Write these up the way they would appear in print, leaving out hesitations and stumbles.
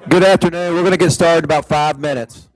Good afternoon. We're going to get started in about 5 minutes.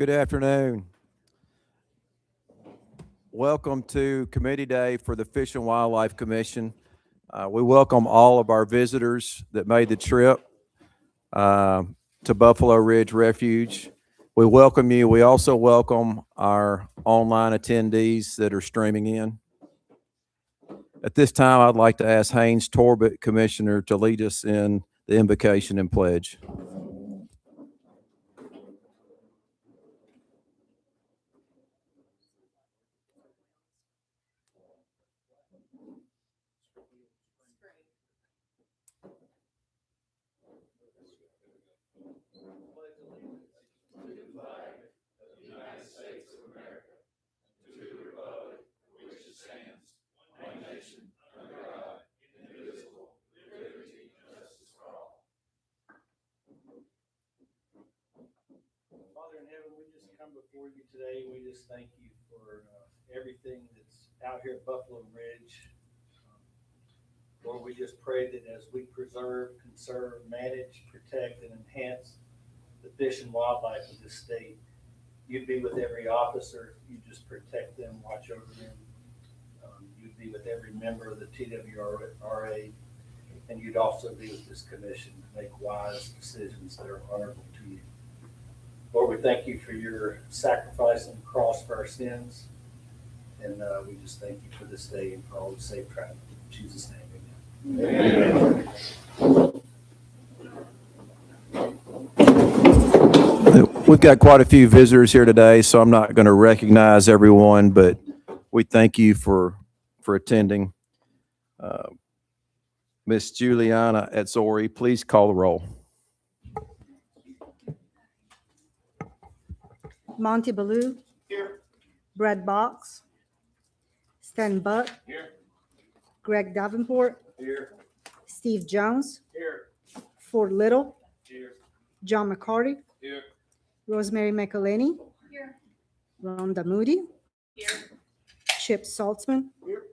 Good afternoon. Welcome to Committee Day for the Fish and Wildlife Commission. We welcome all of our visitors that made the trip to Buffalo Ridge Refuge. We welcome you. We also welcome our online attendees that are streaming in. At this time, I'd like to ask Haynes Torbett, Commissioner, to lead us in the invocation and pledge. Father in heaven, we just come before you today. We just thank you for everything that's out here at Buffalo Ridge. Lord, we just pray that as we preserve, conserve, manage, protect, and enhance the fish and wildlife of this state, you'd be with every officer. You just protect them, watch over them. You'd be with every member of the TWRA, and you'd also be with this commission to make wise decisions that are honorable to you. Lord, we thank you for your sacrifice on the cross for our sins. And we just thank you for this day and for all the safe travel. In Jesus' name, amen. We've got quite a few visitors here today, so I'm not going to recognize everyone, but we thank you for attending. Miss Juliana Etzori, please call the roll. Monty Ballou. Here. Brad Box. Stan Buck. Here. Greg Davenport. Here. Steve Jones. Here. Ford Little. Here. John McCarty. Here. Rosemary McElhaney. Here. Rhonda Moody. Here. Chip Saltzman. Here.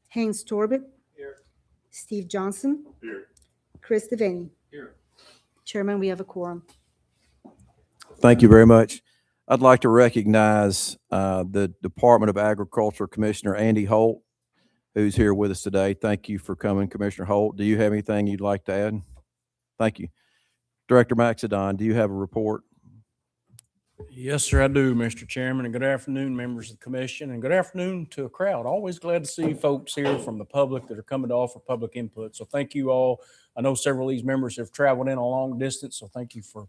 Haynes Torbett. Here. Steve Johnson. Here. Chris Devaney. Here. Chairman, we have a quorum. Thank you very much. I'd like to recognize the Department of Agriculture Commissioner Andy Holt, who's here with us today. Thank you for coming, Commissioner Holt. Do you have anything you'd like to add? Thank you. Director Maxedon, do you have a report? Yes, sir, I do, Mr. Chairman, and good afternoon, members of the commission, and good afternoon to a crowd. Always glad to see folks here from the public that are coming to offer public input. So thank you all. I know several of these members have traveled in a long distance, so thank you for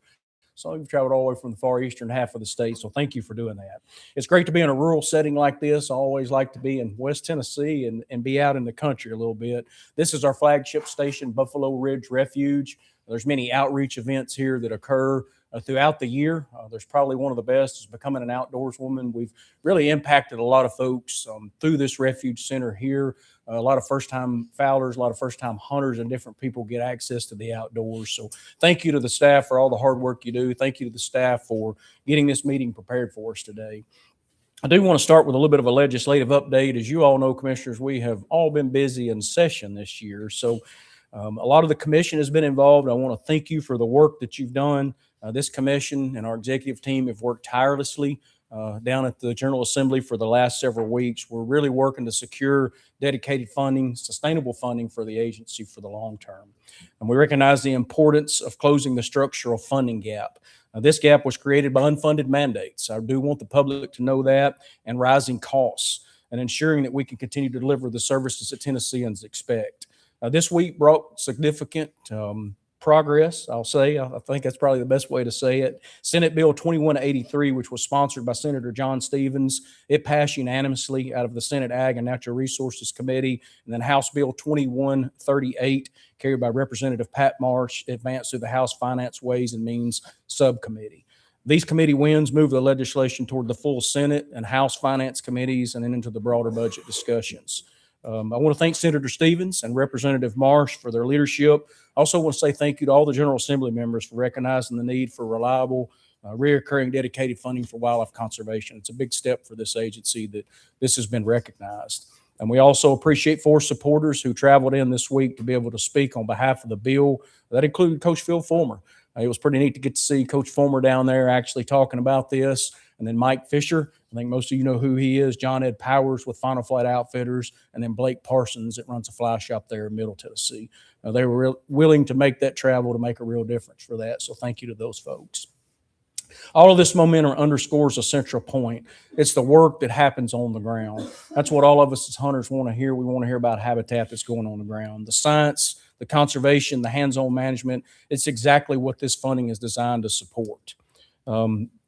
some of you traveled all the way from the far eastern half of the state, so thank you for doing that. It's great to be in a rural setting like this. I always like to be in West Tennessee and be out in the country a little bit. This is our flagship station, Buffalo Ridge Refuge. There's many outreach events here that occur throughout the year. There's probably one of the best is Becoming an Outdoors Woman. We've really impacted a lot of folks through this refuge center here. A lot of first-time fowlers, a lot of first-time hunters, and different people get access to the outdoors. So thank you to the staff for all the hard work you do. Thank you to the staff for getting this meeting prepared for us today. I do want to start with a little bit of a legislative update. As you all know, commissioners, we have all been busy in session this year. So a lot of the commission has been involved. I want to thank you for the work that you've done. This commission and our executive team have worked tirelessly down at the General Assembly for the last several weeks. We're really working to secure dedicated funding, sustainable funding for the agency for the long term. And we recognize the importance of closing the structural funding gap. This gap was created by unfunded mandates. I do want the public to know that, and rising costs, and ensuring that we can continue to deliver the services that Tennesseans expect. This week brought significant progress, I'll say. I think that's probably the best way to say it. Senate Bill 2183, which was sponsored by Senator John Stevens, it passed unanimously out of the Senate Ag and Natural Resources Committee. And then House Bill 2138, carried by Representative Pat Marsh, advanced through the House Finance Ways and Means Subcommittee. These committee wins move the legislation toward the full Senate and House Finance Committees and then into the broader budget discussions. I want to thank Senator Stevens and Representative Marsh for their leadership. I also want to say thank you to all the General Assembly members for recognizing the need for reliable, reoccurring dedicated funding for wildlife conservation. It's a big step for this agency that this has been recognized. And we also appreciate Forest supporters who traveled in this week to be able to speak on behalf of the bill. That included Coach Phil Fulmer. It was pretty neat to get to see Coach Fulmer down there actually talking about this. And then Mike Fisher, I think most of you know who he is, John Ed Powers with Final Flight Outfitters, and then Blake Parsons that runs a fly shop there in Middle Tennessee. They were willing to make that travel to make a real difference for that. So thank you to those folks. All of this momentum underscores a central point. It's the work that happens on the ground. That's what all of us as hunters want to hear. We want to hear about habitat that's going on the ground. The science, the conservation, the hands-on management, it's exactly what this funding is designed to support.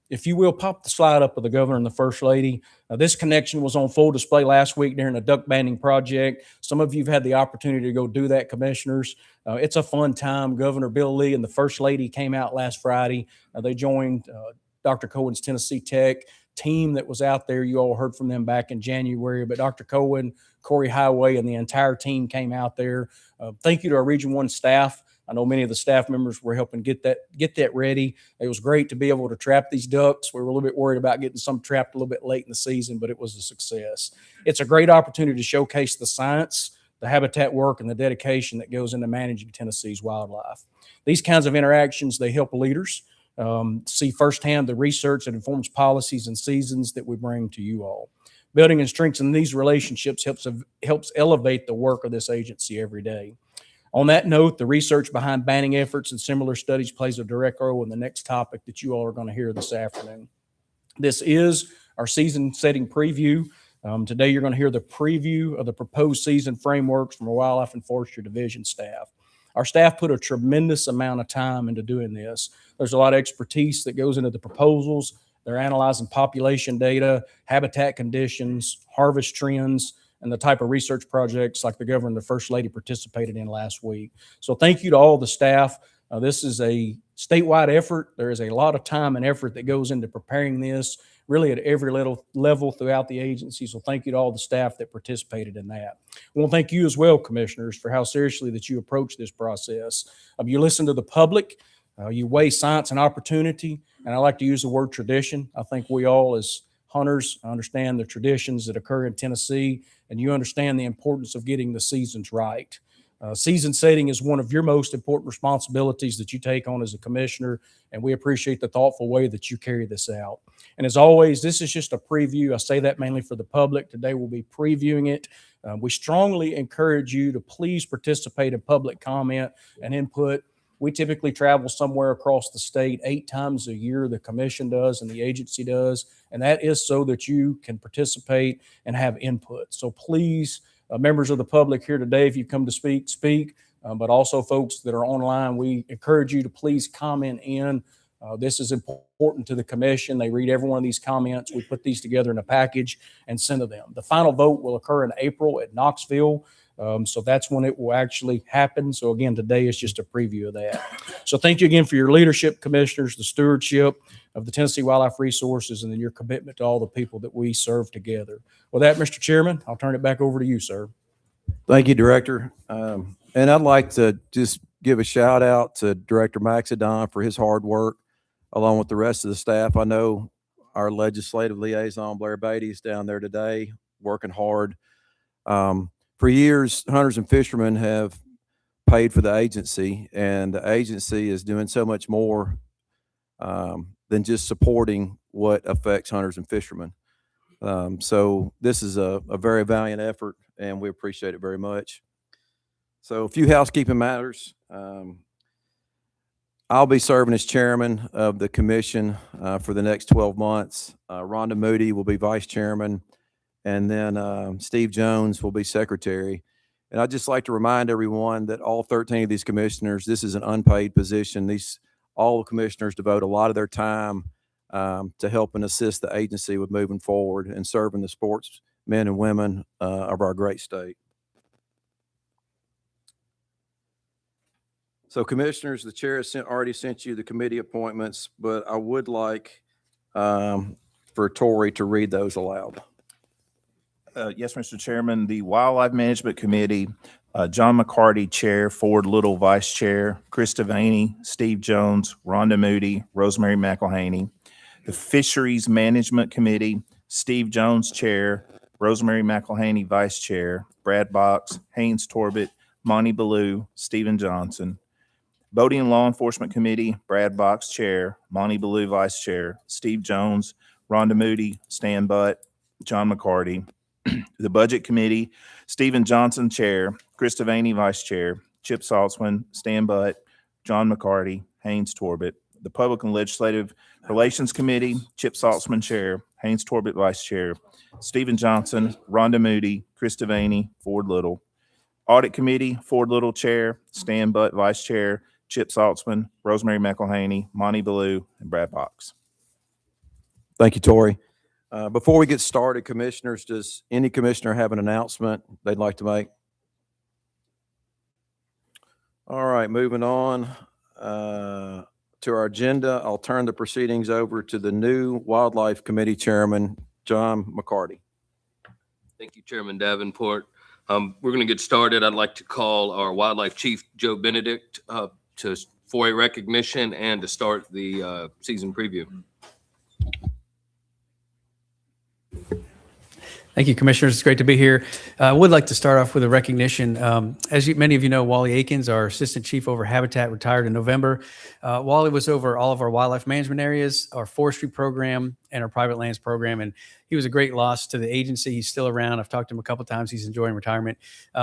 If you will, pop the slide up of the governor and the first lady. This connection was on full display last week during the duck banding project. Some of you have had the opportunity to go do that, commissioners. It's a fun time. Governor Bill Lee and the first lady came out last Friday. They joined Dr. Cohen's Tennessee Tech team that was out there. You all heard from them back in January, but Dr. Cohen, Corey Highway, and the entire team came out there. Thank you to our Region 1 staff. I know many of the staff members were helping get that ready. It was great to be able to trap these ducks. We were a little bit worried about getting some trapped a little bit late in the season, but it was a success. It's a great opportunity to showcase the science, the habitat work, and the dedication that goes into managing Tennessee's wildlife. These kinds of interactions, they help leaders see firsthand the research that informs policies and seasons that we bring to you all. Building and strengthening these relationships helps elevate the work of this agency every day. On that note, the research behind banding efforts and similar studies plays a direct role in the next topic that you all are going to hear this afternoon. This is our season-setting preview. Today, you're going to hear the preview of the proposed season frameworks from our Wildlife and Forestry Division staff. Our staff put a tremendous amount of time into doing this. There's a lot of expertise that goes into the proposals. They're analyzing population data, habitat conditions, harvest trends, and the type of research projects like the governor and the first lady participated in last week. So thank you to all the staff. This is a statewide effort. There is a lot of time and effort that goes into preparing this, really at every level throughout the agency. So thank you to all the staff that participated in that. I want to thank you as well, commissioners, for how seriously that you approach this process. You listen to the public, you weigh science and opportunity, and I like to use the word tradition. I think we all as hunters understand the traditions that occur in Tennessee, and you understand the importance of getting the seasons right. Season setting is one of your most important responsibilities that you take on as a commissioner, and we appreciate the thoughtful way that you carry this out. And as always, this is just a preview. I say that mainly for the public. Today we'll be previewing it. We strongly encourage you to please participate in public comment and input. We typically travel somewhere across the state 8 times a year, the commission does and the agency does, and that is so that you can participate and have input. So please, members of the public here today, if you come to speak, but also folks that are online, we encourage you to please comment in. This is important to the commission. They read every one of these comments. We put these together in a package and send to them. The final vote will occur in April at Knoxville. So that's when it will actually happen. So again, today is just a preview of that. So thank you again for your leadership, commissioners, the stewardship of the Tennessee Wildlife Resources, and then your commitment to all the people that we serve together. With that, Mr. Chairman, I'll turn it back over to you, sir. Thank you, Director. And I'd like to just give a shout out to Director Maxidon for his hard work, along with the rest of the staff. I know our legislative liaison, Blair Beatty, is down there today working hard. For years, hunters and fishermen have paid for the agency, and the agency is doing so much more than just supporting what affects hunters and fishermen. So this is a very valiant effort, and we appreciate it very much. So a few housekeeping matters. I'll be serving as chairman of the commission for the next 12 months. Rhonda Moody will be vice chairman, and then Steve Jones will be secretary. And I'd just like to remind everyone that all 13 of these commissioners, this is an unpaid position. All the commissioners devote a lot of their time to help and assist the agency with moving forward and serving the sportsmen and women of our great state. So commissioners, the chair has already sent you the committee appointments, but I would like for Tori to read those aloud. Yes, Mr. Chairman, the Wildlife Management Committee, John McCarty, Chair, Ford Little, Vice Chair, Chris Devaney, Steve Jones, Rhonda Moody, Rosemary McElhaney. The Fisheries Management Committee, Steve Jones, Chair, Rosemary McElhaney, Vice Chair, Brad Box, Haynes Torbett, Monty Ballou, Stephen Johnson. Voting and Law Enforcement Committee, Brad Box, Chair, Monty Ballou, Vice Chair, Steve Jones, Rhonda Moody, Stan Butt, John McCarty. The Budget Committee, Stephen Johnson, Chair, Chris Devaney, Vice Chair, Chip Saltzman, Stan Butt, John McCarty, Haynes Torbett. The Public and Legislative Relations Committee, Chip Saltzman, Chair, Haynes Torbett, Vice Chair, Stephen Johnson, Rhonda Moody, Chris Devaney, Ford Little. Audit Committee, Ford Little, Chair, Stan Butt, Vice Chair, Chip Saltzman, Rosemary McElhaney, Monty Ballou, and Brad Box. Thank you, Tori. Before we get started, commissioners, does any commissioner have an announcement they'd like to make? All right, moving on to our agenda. I'll turn the proceedings over to the new Wildlife Committee Chairman, John McCarty. Thank you, Chairman Davenport. We're going to get started. I'd like to call our Wildlife Chief, Joe Benedict, for a recognition and to start the season preview. Thank you, Commissioners. It's great to be here. I would like to start off with a recognition. Many of you know, Wally Akins, our Assistant Chief over Habitat, retired in November. Wally was over all of our wildlife management areas, our forestry program, and our private lands program, and he was a great loss to the agency. He's still around. I've talked to him a couple of times. He's enjoying retirement.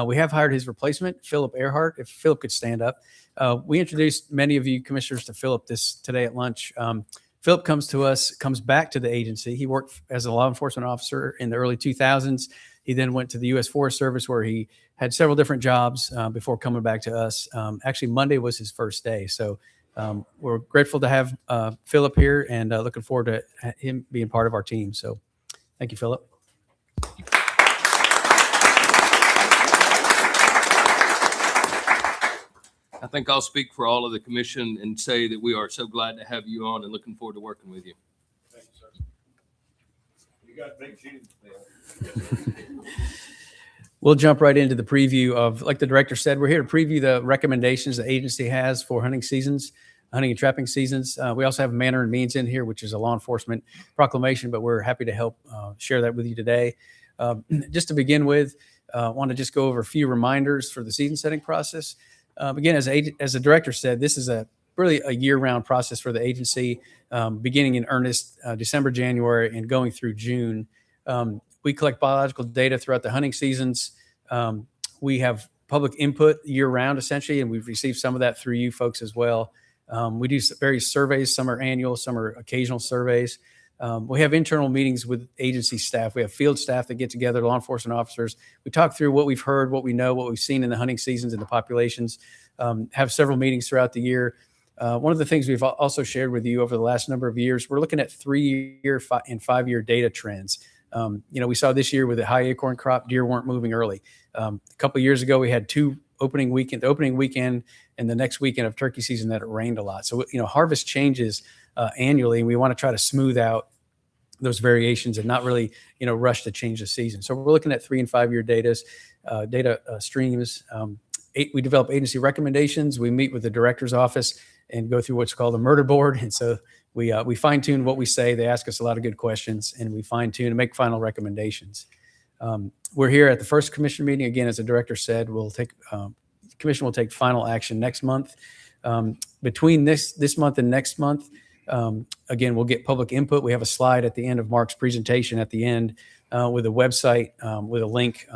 We have hired his replacement, Philip Earhart. If Philip could stand up. We introduced many of you commissioners to Philip today at lunch. Philip comes back to the agency. He worked as a law enforcement officer in the early 2000s. He then went to the U.S. Forest Service, where he had several different jobs before coming back to us. Actually, Monday was his first day. So we're grateful to have Philip here and looking forward to him being part of our team. So thank you, Philip. I think I'll speak for all of the commission and say that we are so glad to have you on and looking forward to working with you. Thank you, sir. You got big shoes to fill. We'll jump right into the preview of, like the director said, we're here to preview the recommendations the agency has for hunting and trapping seasons. We also have manner and means in here, which is a law enforcement proclamation, but we're happy to help share that with you today. Just to begin with, I want to just go over a few reminders for the season setting process. Again, as the director said, this is really a year-round process for the agency, beginning in earnest December, January, and going through June. We collect biological data throughout the hunting seasons. We have public input year-round, essentially, and we've received some of that through you folks as well. We do various surveys. Some are annual, some are occasional surveys. We have internal meetings with agency staff. We have field staff that get together, law enforcement officers. We talk through what we've heard, what we know, what we've seen in the hunting seasons and the populations, have several meetings throughout the year. One of the things we've also shared with you over the last number of years, we're looking at 3-year and 5-year data trends. We saw this year with the high acorn crop, deer weren't moving early. A couple of years ago, we had the opening weekend and the next weekend of turkey season that it rained a lot. So, harvest changes annually, and we want to try to smooth out those variations and not really, rush to change the season. So we're looking at 3 and 5 year data streams. We develop agency recommendations. We meet with the director's office and go through what's called a murder board. And so we fine tune what we say. They ask us a lot of good questions, and we fine tune and make final recommendations. We're here at the first commission meeting. Again, as the director said, commission will take final action next month. Between this month and next month, again, we'll get public input. We have a slide at the end of Mark's presentation at the end with a website with a link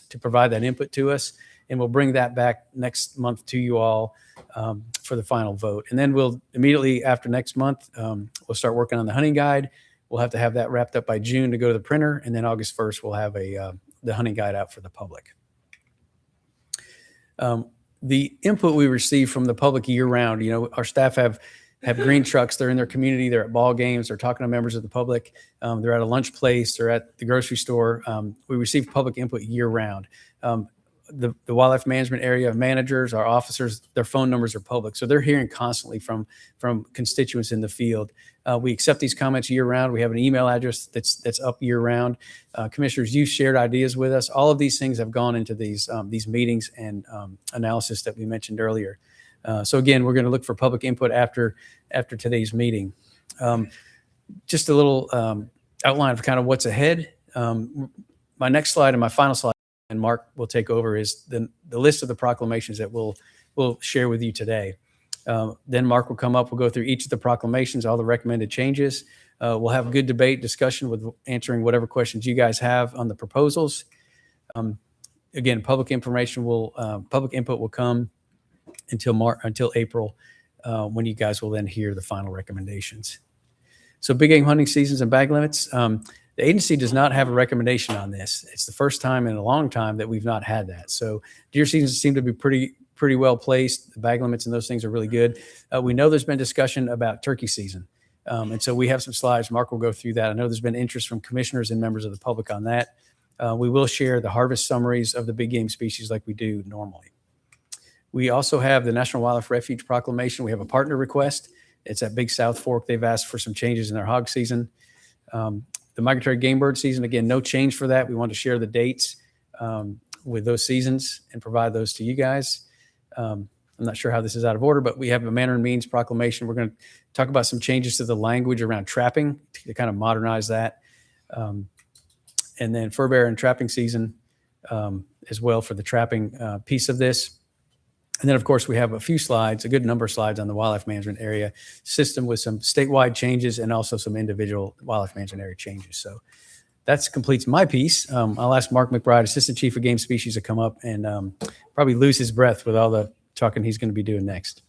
to provide that input to us. And we'll bring that back next month to you all for the final vote. And then we'll immediately after next month, we'll start working on the hunting guide. We'll have to have that wrapped up by June to go to the printer. And then August 1st, we'll have the hunting guide out for the public. The input we receive from the public year round, our staff have green trucks. They're in their community. They're at ball games. They're talking to members of the public. They're at a lunch place. They're at the grocery store. We receive public input year round. The wildlife management area managers, our officers, their phone numbers are public. So they're hearing constantly from constituents in the field. We accept these comments year round. We have an email address that's up year round. Commissioners, you shared ideas with us. All of these things have gone into these meetings and analysis that we mentioned earlier. So again, we're going to look for public input after today's meeting. Just a little outline of kind of what's ahead. my next slide and my final slide, and Mark will take over, is the list of the proclamations that we'll share with you today. Then Mark will come up, we'll go through each of the proclamations, all the recommended changes. We'll have a good debate, discussion with answering whatever questions you guys have on the proposals. Again, public input will come until April, when you guys will then hear the final recommendations. So big game hunting seasons and bag limits. The agency does not have a recommendation on this. It's the first time in a long time that we've not had that. So deer seasons seem to be pretty well placed. The bag limits and those things are really good. We know there's been discussion about turkey season. And so we have some slides. Mark will go through that. I know there's been interest from commissioners and members of the public on that. We will share the harvest summaries of the big game species like we do normally. We also have the National Wildlife Refuge proclamation. We have a partner request. It's at Big South Fork. They've asked for some changes in their hog season. The migratory game bird season, again, no change for that. We want to share the dates with those seasons and provide those to you guys. I'm not sure how this is out of order, but we have a manner and means proclamation. We're going to talk about some changes to the language around trapping to kind of modernize that. And then fur bearer and trapping season as well for the trapping piece of this. And then, of course, we have a few slides, a good number of slides on the wildlife management area system with some statewide changes and also some individual wildlife management area changes. So that completes my piece. I'll ask Mark McBride, Assistant Chief of Game Species, to come up and probably lose his breath with all the talking he's going to be doing next.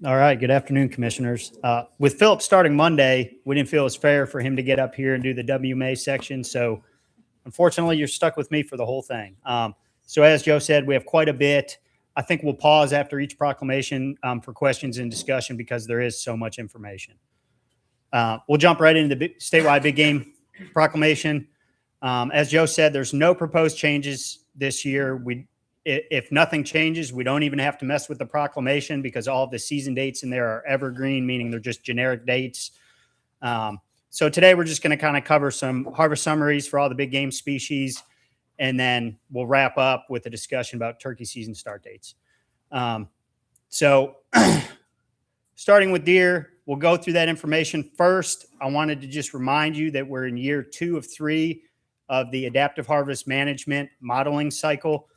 All right. Good afternoon, commissioners. With Philip starting Monday, we didn't feel it was fair for him to get up here and do the WMA section. So unfortunately, you're stuck with me for the whole thing. So as Joe said, we have quite a bit. I think we'll pause after each proclamation for questions and discussion because there is so much information. We'll jump right into the statewide big game proclamation. As Joe said, there's no proposed changes this year. If nothing changes, we don't even have to mess with the proclamation because all of the season dates in there are evergreen, meaning they're just generic dates. So today we're just going to kind of cover some harvest summaries for all the big game species, and then we'll wrap up with a discussion about turkey season start dates. So starting with deer, we'll go through that information first. I wanted to just remind you that we're in year 2 of 3 of the adaptive harvest management modeling cycle.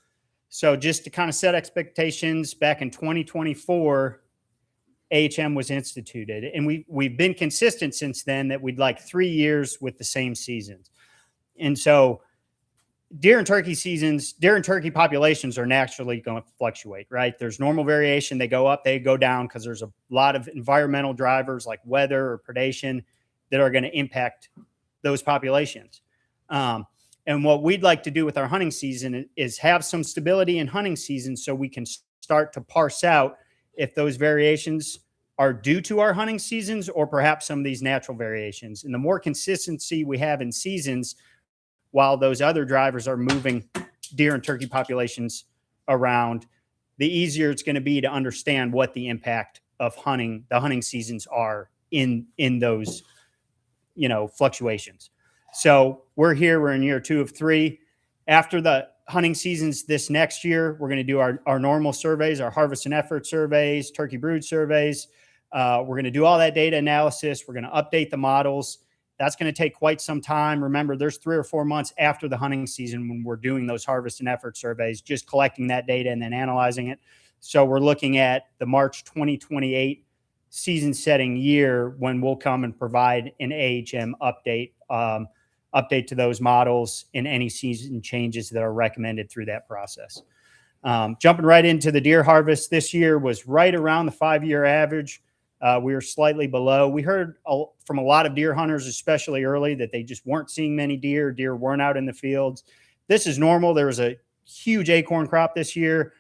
So just to kind of set expectations, back in 2024, AHM was instituted. And we've been consistent since then that we'd like 3 years with the same seasons. And so deer and turkey populations are naturally going to fluctuate, right? There's normal variation. They go up, they go down because there's a lot of environmental drivers like weather or predation that are going to impact those populations. And what we'd like to do with our hunting season is have some stability in hunting season so we can start to parse out if those variations are due to our hunting seasons or perhaps some of these natural variations. And the more consistency we have in seasons, while those other drivers are moving deer and turkey populations around, the easier it's going to be to understand what the impact of the hunting seasons are in those, fluctuations. So we're in year 2 of 3. After the hunting seasons this next year, we're going to do our normal surveys, our harvest and effort surveys, turkey brood surveys. We're going to do all that data analysis. We're going to update the models. That's going to take quite some time. Remember, there's 3 or 4 months after the hunting season when we're doing those harvest and effort surveys, just collecting that data and then analyzing it. So we're looking at the March 2028 season setting year when we'll come and provide an AHM update to those models and any season changes that are recommended through that process. Jumping right into the deer harvest this year was right around the 5-year average. We were slightly below. We heard from a lot of deer hunters, especially early, that they just weren't seeing many deer. Deer weren't out in the fields. This is normal. There was a huge acorn crop this year.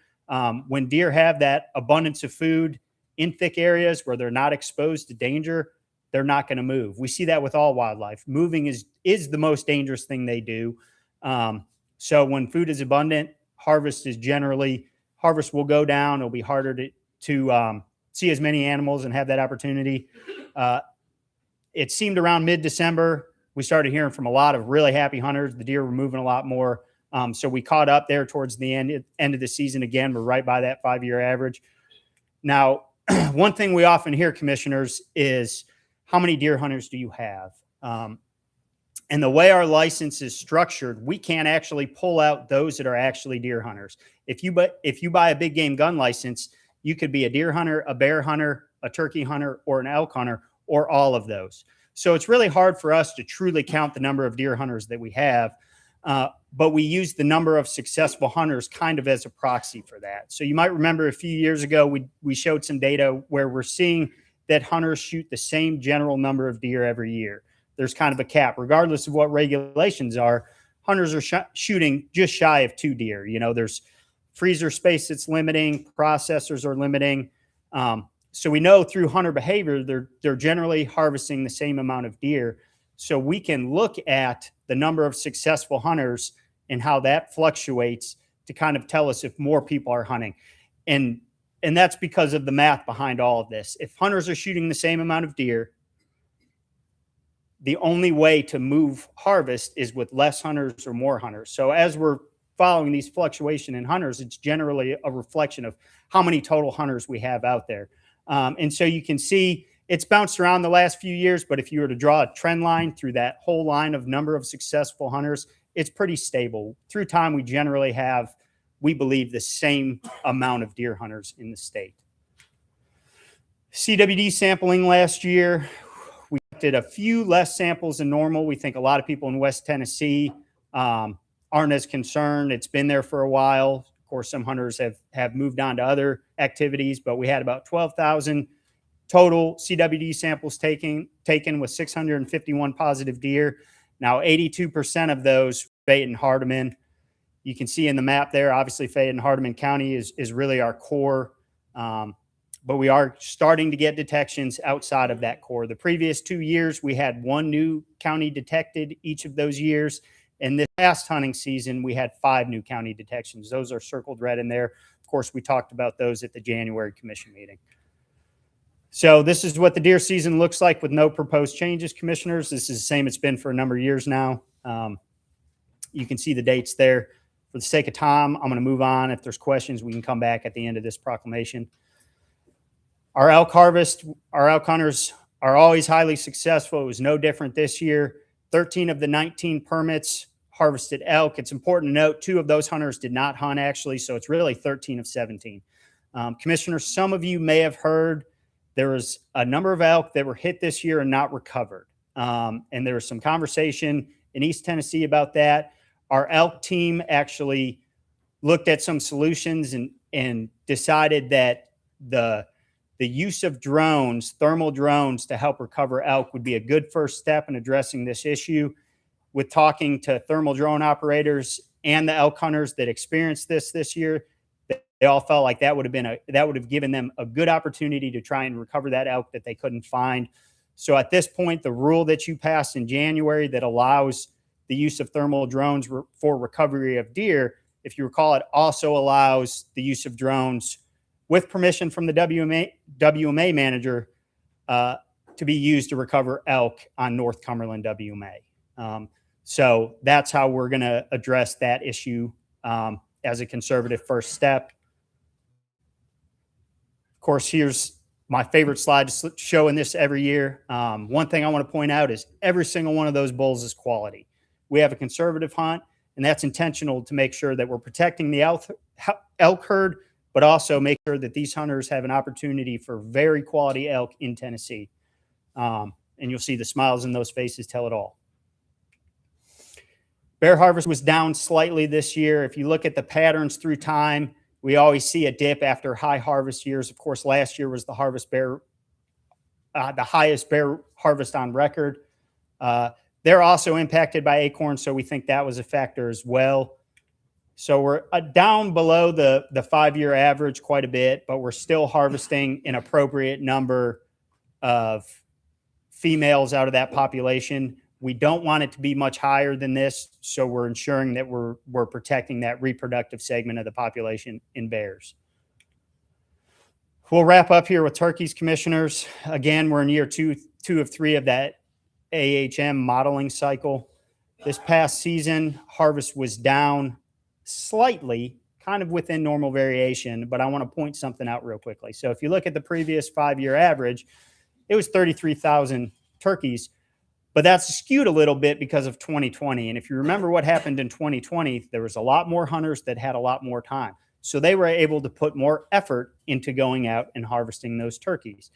When deer have that abundance of food in thick areas where they're not exposed to danger, they're not going to move. We see that with all wildlife. Moving is the most dangerous thing they do. So when food is abundant, harvest will go down. It'll be harder to see as many animals and have that opportunity. It seemed around mid-December, we started hearing from a lot of really happy hunters. The deer were moving a lot more. So we caught up there towards the end of the season. Again, we're right by that 5-year average. Now, one thing we often hear, commissioners, is how many deer hunters do you have? And the way our license is structured, we can't actually pull out those that are actually deer hunters. If you buy a big game gun license, you could be a deer hunter, a bear hunter, a turkey hunter, or an elk hunter, or all of those. So it's really hard for us to truly count the number of deer hunters that we have, but we use the number of successful hunters kind of as a proxy for that. So you might remember a few years ago, we showed some data where we're seeing that hunters shoot the same general number of deer every year. There's kind of a cap. Regardless of what regulations are, hunters are shooting just shy of 2 deer. You know, there's freezer space that's limiting, processors are limiting. So we know through hunter behavior, they're generally harvesting the same amount of deer. So we can look at the number of successful hunters and how that fluctuates to kind of tell us if more people are hunting. And that's because of the math behind all of this. If hunters are shooting the same amount of deer, the only way to move harvest is with less hunters or more hunters. So as we're following these fluctuation in hunters, it's generally a reflection of how many total hunters we have out there. And so you can see it's bounced around the last few years, but if you were to draw a trend line through that whole line of number of successful hunters, it's pretty stable. Through time, we generally have, we believe, the same amount of deer hunters in the state. CWD sampling last year, we did a few less samples than normal. We think a lot of people in West Tennessee aren't as concerned. It's been there for a while. Of course, some hunters have moved on to other activities, but we had about 12,000 total CWD samples taken with 651 positive deer. Now, 82% of those Fayette and Hardeman. You can see in the map there, obviously Fayette and Hardeman County is really our core, but we are starting to get detections outside of that core. The previous 2 years, we had 1 new county detected each of those years. And this past hunting season, we had 5 new county detections. Those are circled red in there. Of course, we talked about those at the January commission meeting. So this is what the deer season looks like with no proposed changes, commissioners. This is the same it's been for a number of years now. You can see the dates there. For the sake of time, I'm going to move on. If there's questions, we can come back at the end of this proclamation. Our elk harvest, our elk hunters are always highly successful. It was no different this year. 13 of the 19 permits harvested elk. It's important to note 2 of those hunters did not hunt actually, so it's really 13 of 17. Commissioners, some of you may have heard there was a number of elk that were hit this year and not recovered. And there was some conversation in East Tennessee about that. Our elk team actually looked at some solutions and decided that the use of drones, thermal drones, to help recover elk would be a good first step in addressing this issue. With talking to thermal drone operators and the elk hunters that experienced this year, they all felt like that would have given them a good opportunity to try and recover that elk that they couldn't find. So at this point, the rule that you passed in January that allows the use of thermal drones for recovery of deer, if you recall, it also allows the use of drones with permission from the WMA manager to be used to recover elk on North Cumberland WMA. So that's how we're going to address that issue as a conservative first step. Of course, here's my favorite slide to show in this every year. One thing I want to point out is every single one of those bulls is quality. We have a conservative hunt, and that's intentional to make sure that we're protecting the elk herd, but also make sure that these hunters have an opportunity for very quality elk in Tennessee. And you'll see the smiles in those faces tell it all. Bear harvest was down slightly this year. If you look at the patterns through time, we always see a dip after high harvest years. Of course, last year was the highest bear harvest on record. They're also impacted by acorns, so we think that was a factor as well. So we're down below the 5-year average quite a bit, but we're still harvesting an appropriate number of females out of that population. We don't want it to be much higher than this, so we're ensuring that we're protecting that reproductive segment of the population in bears. We'll wrap up here with turkeys, commissioners. Again, we're in year two of 3 of that AHM modeling cycle. This past season, harvest was down slightly kind of within normal variation, but I want to point something out real quickly. So if you look at the previous 5-year average, it was 33,000 turkeys, but that's skewed a little bit because of 2020. And if you remember what happened in 2020, there was a lot more hunters that had a lot more time. So they were able to put more effort into going out and harvesting those turkeys.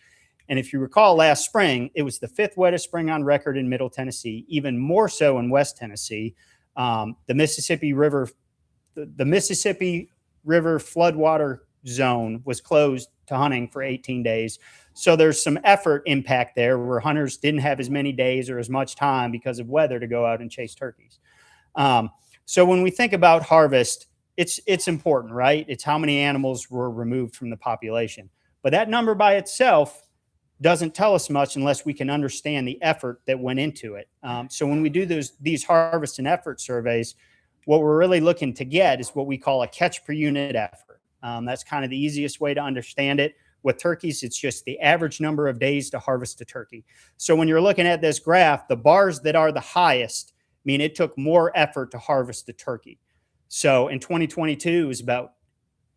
And if you recall last spring, it was the 5th wettest spring on record in Middle Tennessee, even more so in West Tennessee. The Mississippi River floodwater zone was closed to hunting for 18 days. So there's some effort impact there where hunters didn't have as many days or as much time because of weather to go out and chase turkeys. So when we think about harvest, it's important, right? It's how many animals were removed from the population. But that number by itself doesn't tell us much unless we can understand the effort that went into it. So when we do these harvest and effort surveys, what we're really looking to get is what we call a catch per unit effort. That's kind of the easiest way to understand it. With turkeys, it's just the average number of days to harvest a turkey. So when you're looking at this graph, the bars that are the highest mean it took more effort to harvest a turkey. So in 2022, it was about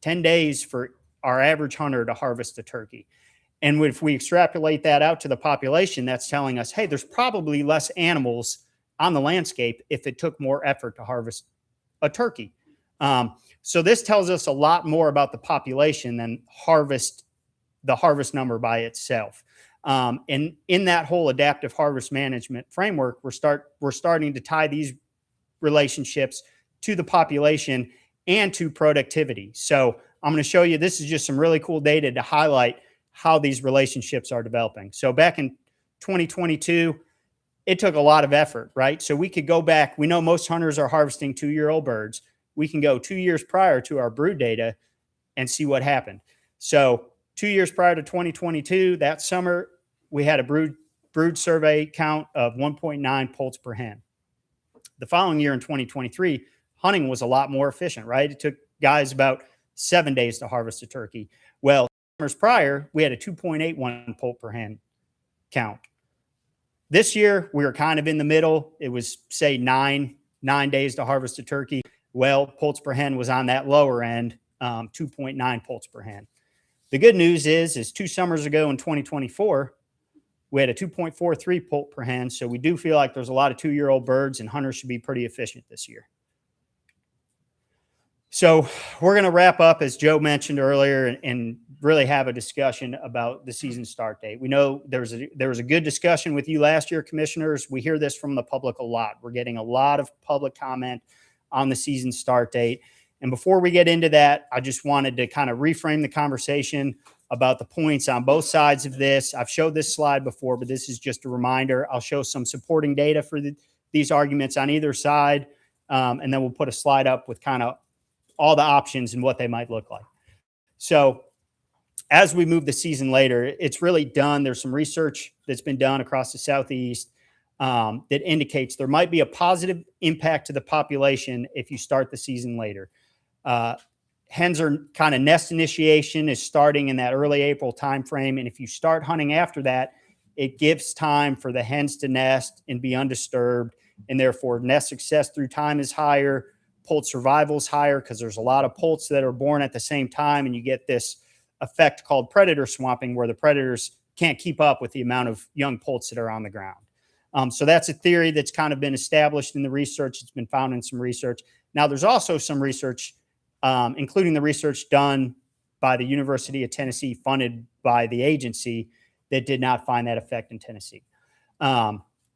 10 days for our average hunter to harvest a turkey. And if we extrapolate that out to the population, that's telling us, hey, there's probably less animals on the landscape if it took more effort to harvest a turkey. So this tells us a lot more about the population than the harvest number by itself. And in that whole adaptive harvest management framework, we're starting to tie these relationships to the population and to productivity. So I'm going to show you, this is just some really cool data to highlight how these relationships are developing. So back in 2022, it took a lot of effort, right? So we could go back. We know most hunters are harvesting 2-year-old birds. We can go 2 years prior to our brood data and see what happened. So 2 years prior to 2022, that summer, we had a brood survey count of 1.9 poults per hen. The following year in 2023, hunting was a lot more efficient, right? It took guys about 7 days to harvest a turkey. Well, summers prior, we had a 2.81 poult per hen count. This year, we were kind of in the middle. It was, say, nine days to harvest a turkey. Well, poults per hen was on that lower end, 2.9 poults per hen. The good news is 2 summers ago in 2024, we had a 2.43 poult per hen. So we do feel like there's a lot of 2-year-old birds, and hunters should be pretty efficient this year. So we're going to wrap up, as Joe mentioned earlier, and really have a discussion about the season start date. We know there was a good discussion with you last year, commissioners. We hear this from the public a lot. We're getting a lot of public comment on the season start date. And before we get into that, I just wanted to kind of reframe the conversation about the points on both sides of this. I've showed this slide before, but this is just a reminder. I'll show some supporting data for these arguments on either side, and then we'll put a slide up with kind of all the options and what they might look like. So as we move the season later, it's really done. There's some research that's been done across the Southeast that indicates there might be a positive impact to the population if you start the season later. Hens are kind of nest initiation is starting in that early April timeframe. And if you start hunting after that, it gives time for the hens to nest and be undisturbed. And therefore nest success through time is higher. Poult survival is higher because there's a lot of poults that are born at the same time. And you get this effect called predator swamping, where the predators can't keep up with the amount of young poults that are on the ground. So that's a theory that's kind of been established in the research. It's been found in some research. Now, there's also some research, including the research done by the University of Tennessee, funded by the agency, that did not find that effect in Tennessee.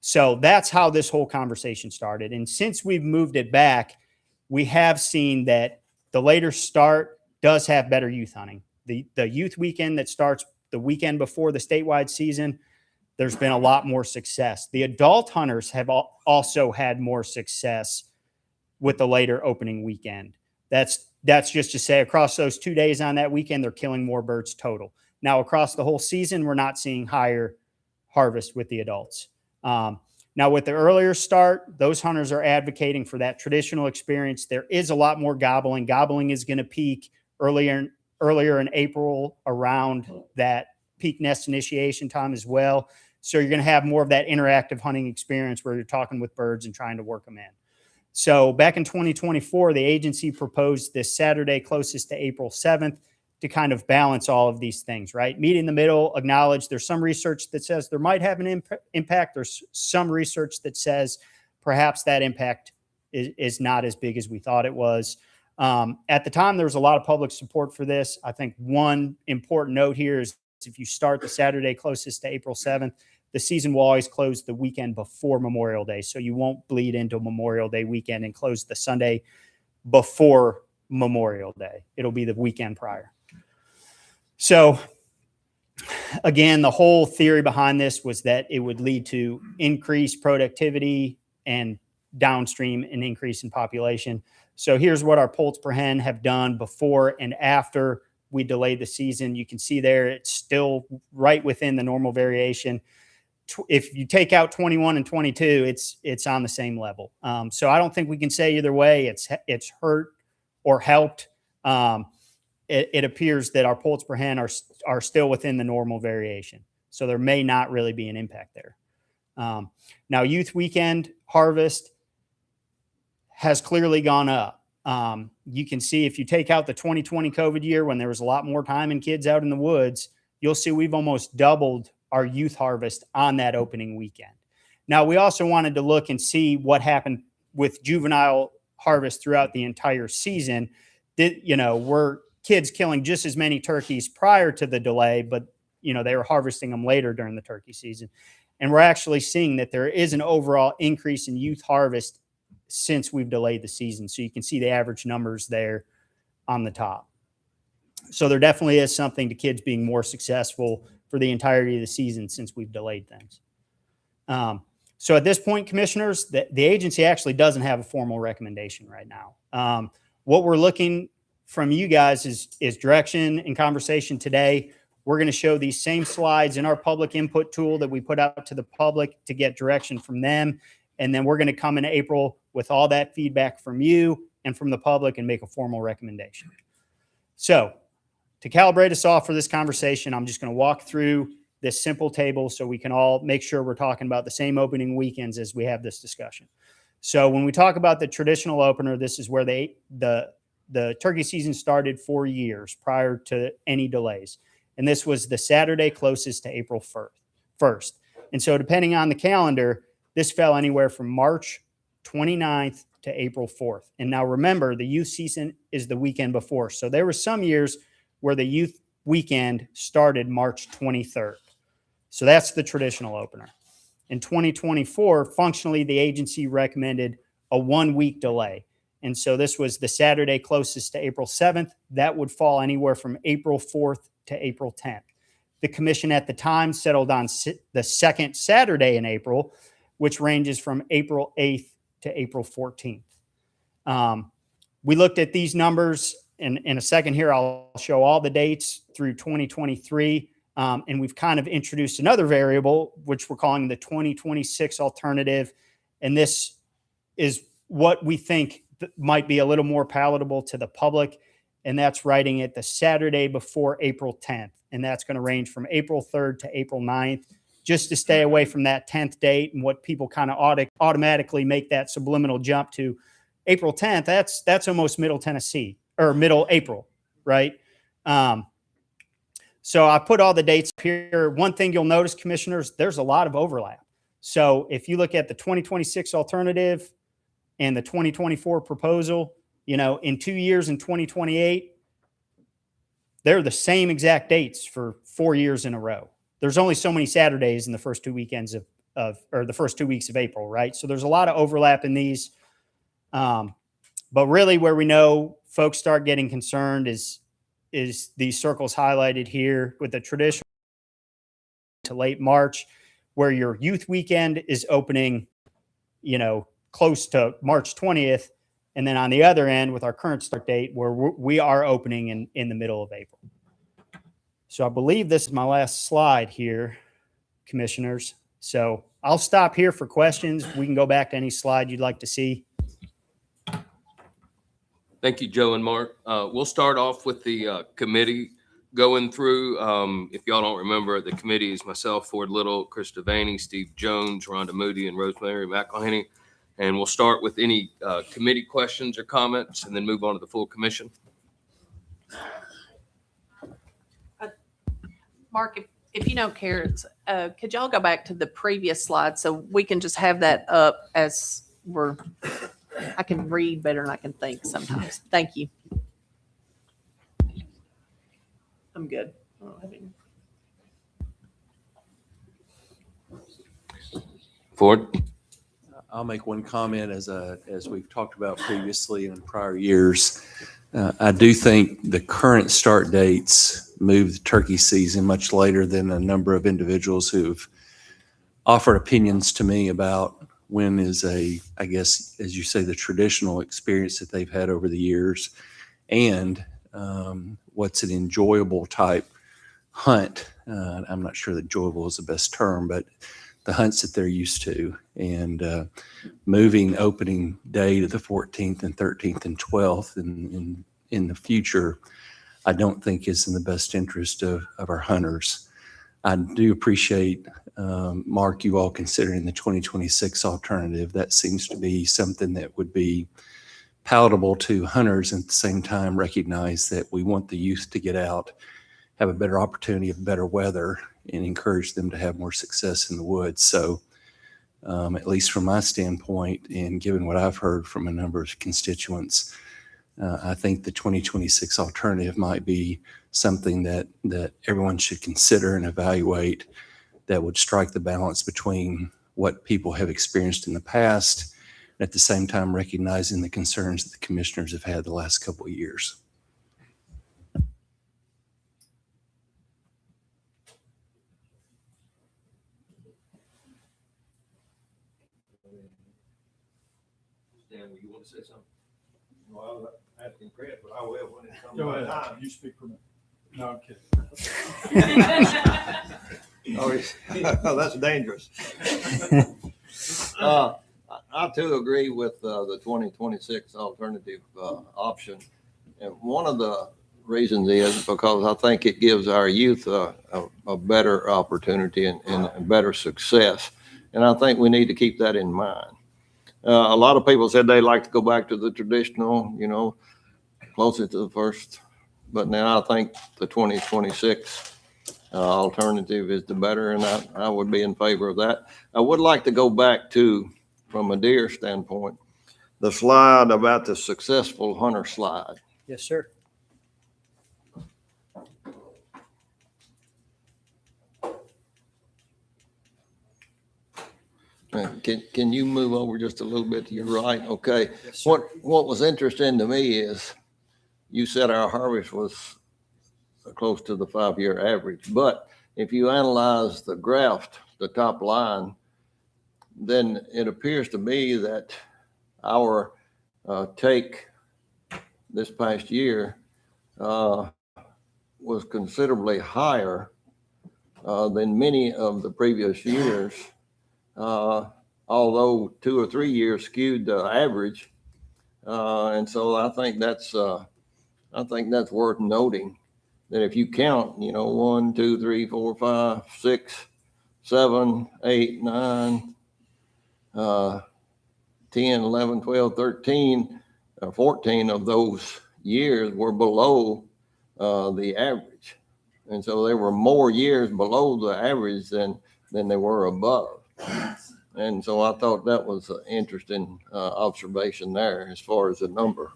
So that's how this whole conversation started. And since we've moved it back, we have seen that the later start does have better youth hunting. The youth weekend that starts the weekend before the statewide season, there's been a lot more success. The adult hunters have also had more success with the later opening weekend. That's just to say across those 2 days on that weekend, they're killing more birds total. Now, across the whole season, we're not seeing higher harvest with the adults. Now, with the earlier start, those hunters are advocating for that traditional experience. There is a lot more gobbling. Gobbling is going to peak earlier in April around that peak nest initiation time as well. So you're going to have more of that interactive hunting experience where you're talking with birds and trying to work them in. So back in 2024, the agency proposed this Saturday closest to April 7th to kind of balance all of these things, right? Meet in the middle, acknowledge there's some research that says there might have an impact. There's some research that says perhaps that impact is not as big as we thought it was. At the time, there was a lot of public support for this. I think one important note here is if you start the Saturday closest to April 7th, the season will always close the weekend before Memorial Day. So you won't bleed into Memorial Day weekend and close the Sunday before Memorial Day. It'll be the weekend prior. So again, the whole theory behind this was that it would lead to increased productivity and downstream an increase in population. So here's what our poults per hen have done before and after we delayed the season. You can see there it's still right within the normal variation. If you take out 21 and 22, it's on the same level. So I don't think we can say either way it's hurt or helped. It appears that our poults per hen are still within the normal variation. So there may not really be an impact there. Now, youth weekend harvest has clearly gone up. You can see if you take out the 2020 COVID year when there was a lot more time and kids out in the woods, you'll see we've almost doubled our youth harvest on that opening weekend. Now, we also wanted to look and see what happened with juvenile harvest throughout the entire season. Were kids killing just as many turkeys prior to the delay, but they were harvesting them later during the turkey season. And we're actually seeing that there is an overall increase in youth harvest since we've delayed the season. So you can see the average numbers there on the top. So there definitely is something to kids being more successful for the entirety of the season since we've delayed things. So at this point, commissioners, the agency actually doesn't have a formal recommendation right now. What we're looking from you guys is direction and conversation today. We're going to show these same slides in our public input tool that we put out to the public to get direction from them. And then we're going to come in April with all that feedback from you and from the public and make a formal recommendation. So to calibrate us off for this conversation, I'm just going to walk through this simple table so we can all make sure we're talking about the same opening weekends as we have this discussion. So when we talk about the traditional opener, this is where the turkey season started 4 years prior to any delays. And this was the Saturday closest to April 1st. And so depending on the calendar, this fell anywhere from March 29th to April 4th. And now remember, the youth season is the weekend before. So there were some years where the youth weekend started March 23rd. So that's the traditional opener. In 2024, functionally, the agency recommended a 1-week delay. And so this was the Saturday closest to April 7th. That would fall anywhere from April 4th to April 10th. The commission at the time settled on the second Saturday in April, which ranges from April 8th to April 14th. We looked at these numbers, and in a second here, I'll show all the dates through 2023. And we've kind of introduced another variable, which we're calling the 2026 alternative. And this is what we think might be a little more palatable to the public. And that's writing it the Saturday before April 10th. And that's going to range from April 3rd to April 9th, just to stay away from that 10th date and what people kind of automatically make that subliminal jump to April 10th. That's almost middle Tennessee or middle April, right? So I put all the dates here. One thing you'll notice, commissioners, there's a lot of overlap. So if you look at the 2026 alternative and the 2024 proposal, in 2 years in 2028, they're the same exact dates for 4 years in a row. There's only so many Saturdays in the first 2 weekends or the first 2 weeks of April, right? So there's a lot of overlap in these. But really where we know folks start getting concerned is these circles highlighted here with the traditional to late March, where your youth weekend is opening, close to March 20th. And then on the other end with our current start date where we are opening in the middle of April. So I believe this is my last slide here, commissioners. So I'll stop here for questions. We can go back to any slide you'd like to see. Thank you, Joe and Mark. We'll start off with the committee going through. If y'all don't remember, the committee is myself, Ford Little, Chris Devaney, Steve Jones, Rhonda Moody, and Rosemary McElhenney. And we'll start with any committee questions or comments and then move on to the full commission. Mark, if you don't care, could y'all go back to the previous slide so we can just have that up as I can read better than I can think sometimes. Thank you. I'm good. I don't have any. Ford? I'll make one comment as we've talked about previously in prior years. I do think the current start dates move the turkey season much later than a number of individuals who've offered opinions to me about when is I guess, as you say, the traditional experience that they've had over the years, and what's an enjoyable type hunt. I'm not sure that enjoyable is the best term, but the hunts that they're used to, and moving opening day to the 14th and 13th and 12th in the future, I don't think is in the best interest of our hunters. I do appreciate, Mark, you all considering the 2026 alternative. That seems to be something that would be palatable to hunters, and at the same time recognize that we want the youth to get out, have a better opportunity of better weather, and encourage them to have more success in the woods. So at least from my standpoint, and given what I've heard from a number of constituents, I think the 2026 alternative might be something that everyone should consider and evaluate, that would strike the balance between what people have experienced in the past, and at the same time recognizing the concerns that the commissioners have had the last couple of years. Dan, you want to say something? Well, I was asking Chris, but I will when it comes Go my ahead. time. You speak for me. No, I'm kidding. Oh, that's dangerous. I too agree with the 2026 alternative option. And one of the reasons is because I think it gives our youth a better opportunity and better success. And I think we need to keep that in mind. A lot of people said they like to go back to the traditional, closer to the first. But now I think the 2026 alternative is the better, and I would be in favor of that. I would like to go back to, from a deer standpoint, the slide about the successful hunter slide. Yes, sir. Can you move over just a little bit to your right? Okay. What was interesting to me is you said our harvest was close to the 5-year average, but if you analyze the graph, the top line, then it appears to me that our take this past year was considerably higher than many of the previous years. Although 2 or 3 years skewed the average. And so I think that's worth noting, that if you count, 1, 2, 3, 4, 5, 6, 7, 8, 9, 10, 11, 12, 13, 14 of those years were below the average. And so there were more years below the average than they were above. And so I thought that was an interesting observation there as far as the number.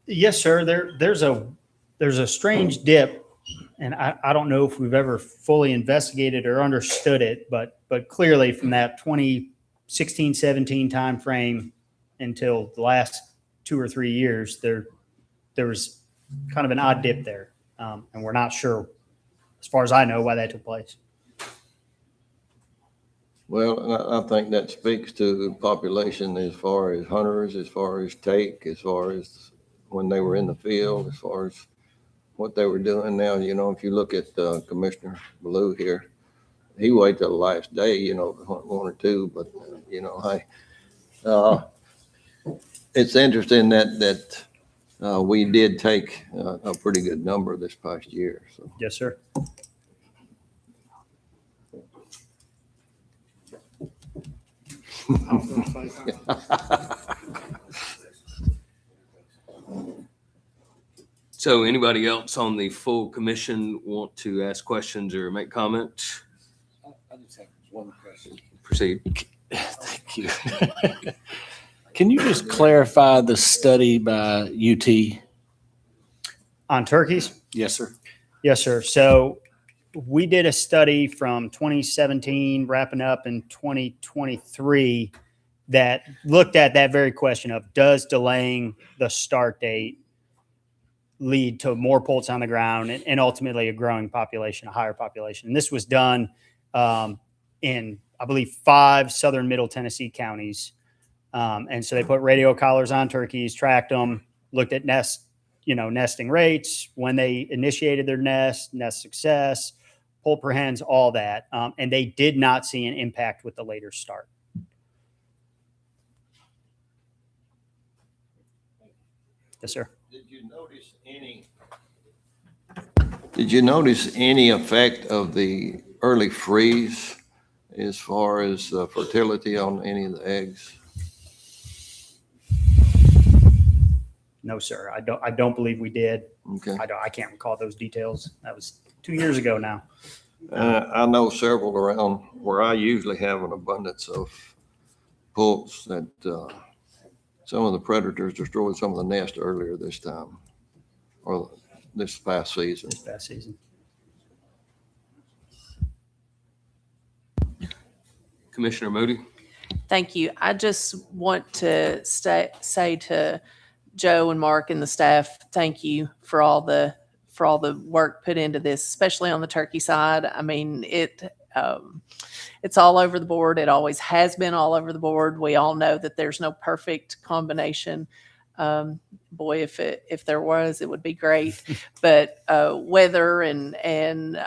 Yes, sir. There's a strange dip, and I don't know if we've ever fully investigated or understood it, but clearly from that 2016, 17 timeframe until the last 2 or 3 years, there was kind of an odd dip there, and we're not sure, as far as I know, why that took place. Well, I think that speaks to the population as far as hunters, as far as take, as far as when they were in the field, as far as what they were doing now. If you look at Commissioner Blue here, he waited till the last day, to hunt 1 or 2. But, it's interesting that we did take a pretty good number this past year. So. Yes, sir. So anybody else on the full commission want to ask questions or make comments? I just have one question. Proceed. Thank you. Can you just clarify the study by UT? On turkeys? Yes, sir. Yes, sir. So we did a study from 2017 wrapping up in 2023 that looked at that very question of, does delaying the start date lead to more poults on the ground and ultimately a growing population, a higher population? And this was done in, I believe, 5 southern middle Tennessee counties. And so they put radio collars on turkeys, tracked them, looked at nesting rates, when they initiated their nest success, poult per hens, all that. And they did not see an impact with the later start. Yes, sir. Did you notice any effect of the early freeze as far as fertility on any of the eggs? No, sir. I don't believe we did. Okay. I can't recall those details. That was 2 years ago now. I know several around where I usually have an abundance of poults that some of the predators destroyed some of the nest earlier this time, or this past season. This past season. Commissioner Moody? Thank you. I just want to say to Joe and Mark and the staff, thank you for all the work put into this, especially on the turkey side. I mean, it's all over the board. It always has been all over the board. We all know that there's no perfect combination. Boy, if there was, it would be great. But weather and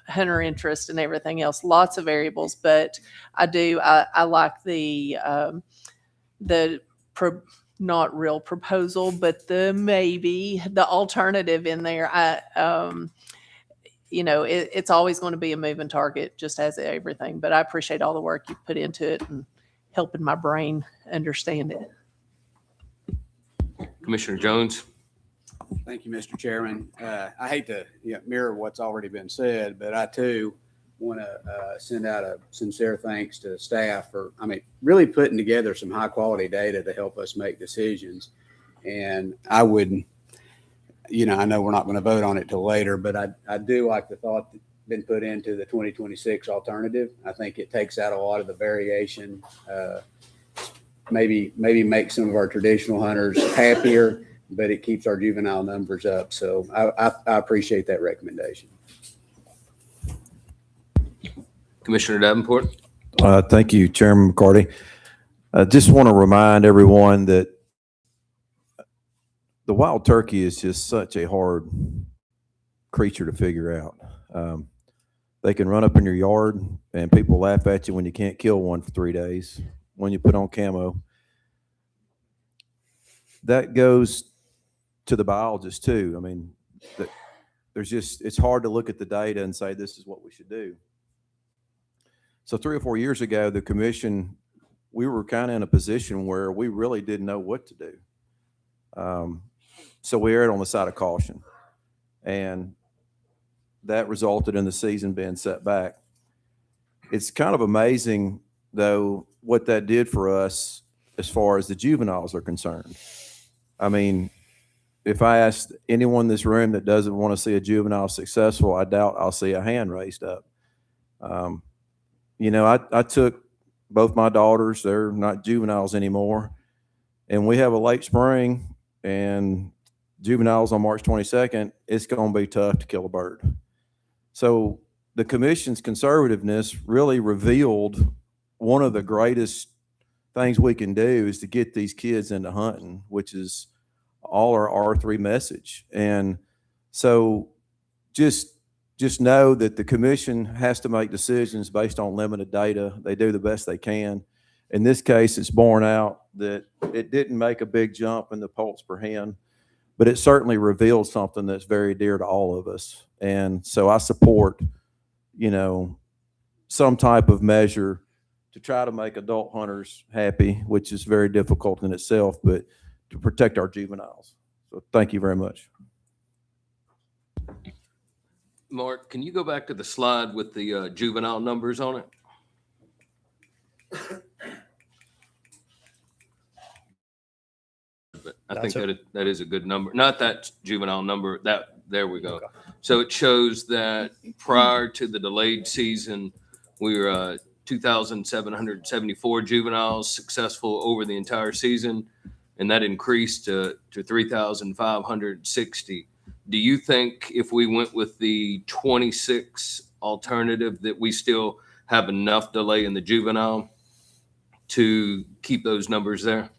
hunter interest and everything else, lots of variables. But I like the not real proposal, but the alternative in there. It's always going to be a moving target, just as everything. But I appreciate all the work you put into it and helping my brain understand it. Commissioner Jones? Thank you, Mr. Chairman. I hate to mirror what's already been said, but I too want to send out a sincere thanks to staff for, really putting together some high quality data to help us make decisions. And I would, I know we're not going to vote on it till later, but I do like the thought that's been put into the 2026 alternative. I think it takes out a lot of the variation, maybe make some of our traditional hunters happier, but it keeps our juvenile numbers up. So I appreciate that recommendation. Commissioner Davenport? Thank you, Chairman McCarty. I just want to remind everyone that the wild turkey is just such a hard creature to figure out. They can run up in your yard and people laugh at you when you can't kill one for 3 days when you put on camo. That goes to the biologists too. It's hard to look at the data and say this is what we should do. So 3 or 4 years ago, the commission, we were kind of in a position where we really didn't know what to do. So we erred on the side of caution, and that resulted in the season being set back. It's kind of amazing, though, what that did for us as far as the juveniles are concerned. If I asked anyone in this room that doesn't want to see a juvenile successful, I doubt I'll see a hand raised up. I took both my daughters, they're not juveniles anymore, and we have a late spring and juveniles on March 22nd, it's going to be tough to kill a bird. So the commission's conservativeness really revealed one of the greatest things we can do is to get these kids into hunting, which is all our R3 message. And so just know that the commission has to make decisions based on limited data. They do the best they can. In this case, it's borne out that it didn't make a big jump in the poults per hen, but it certainly revealed something that's very dear to all of us. And so I support, some type of measure to try to make adult hunters happy, which is very difficult in itself, but to protect our juveniles. So thank you very much. Mark, can you go back to the slide with the juvenile numbers on it? But I think that is a good number. Not that juvenile number, there we go. Okay. So it shows that prior to the delayed season, we were 2,774 juveniles successful over the entire season, and that increased to 3,560. Do you think if we went with the 26 alternative that we still have enough delay in the juvenile to keep those numbers there?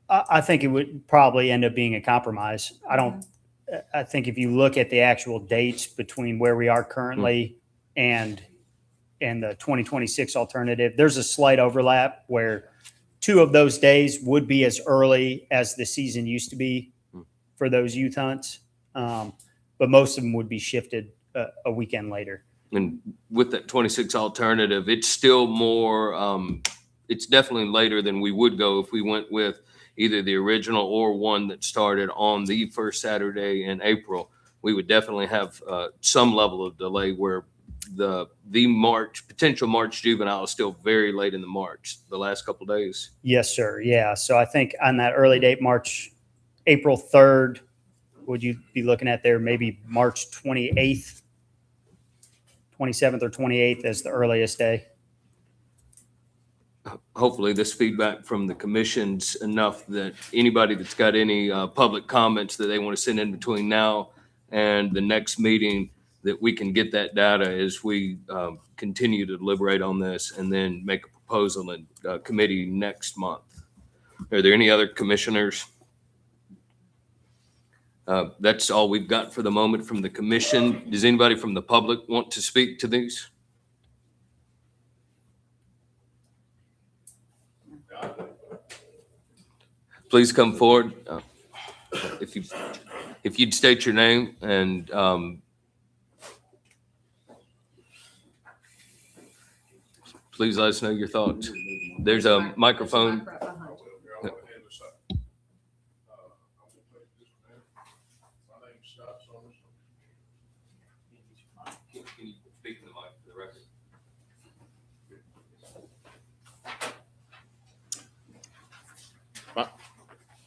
I think it would probably end up being a compromise. I think if you look at the actual dates between where we are currently and the 2026 alternative, there's a slight overlap where 2 of those days would be as early as the season used to be for those youth hunts. But most of them would be shifted a weekend later. And with that 26 alternative, it's still more, it's definitely later than we would go if we went with either the original or one that started on the first Saturday in April. We would definitely have some level of delay where the potential March juvenile is still very late in the March, the last couple of days. Yes, sir. Yeah. So I think on that early date, April 3rd, would you be looking at there maybe March 28th, 27th or 28th as the earliest day? Hopefully this feedback from the commission's enough that anybody that's got any public comments that they want to send in between now and the next meeting, that we can get that data as we continue to deliberate on this and then make a proposal in committee next month. Are there any other commissioners? That's all we've got for the moment from the commission. Does anybody from the public want to speak to these? Please come forward. If you'd state your name and please let us know your thoughts. There's a microphone. Can you speak to the mic for the record?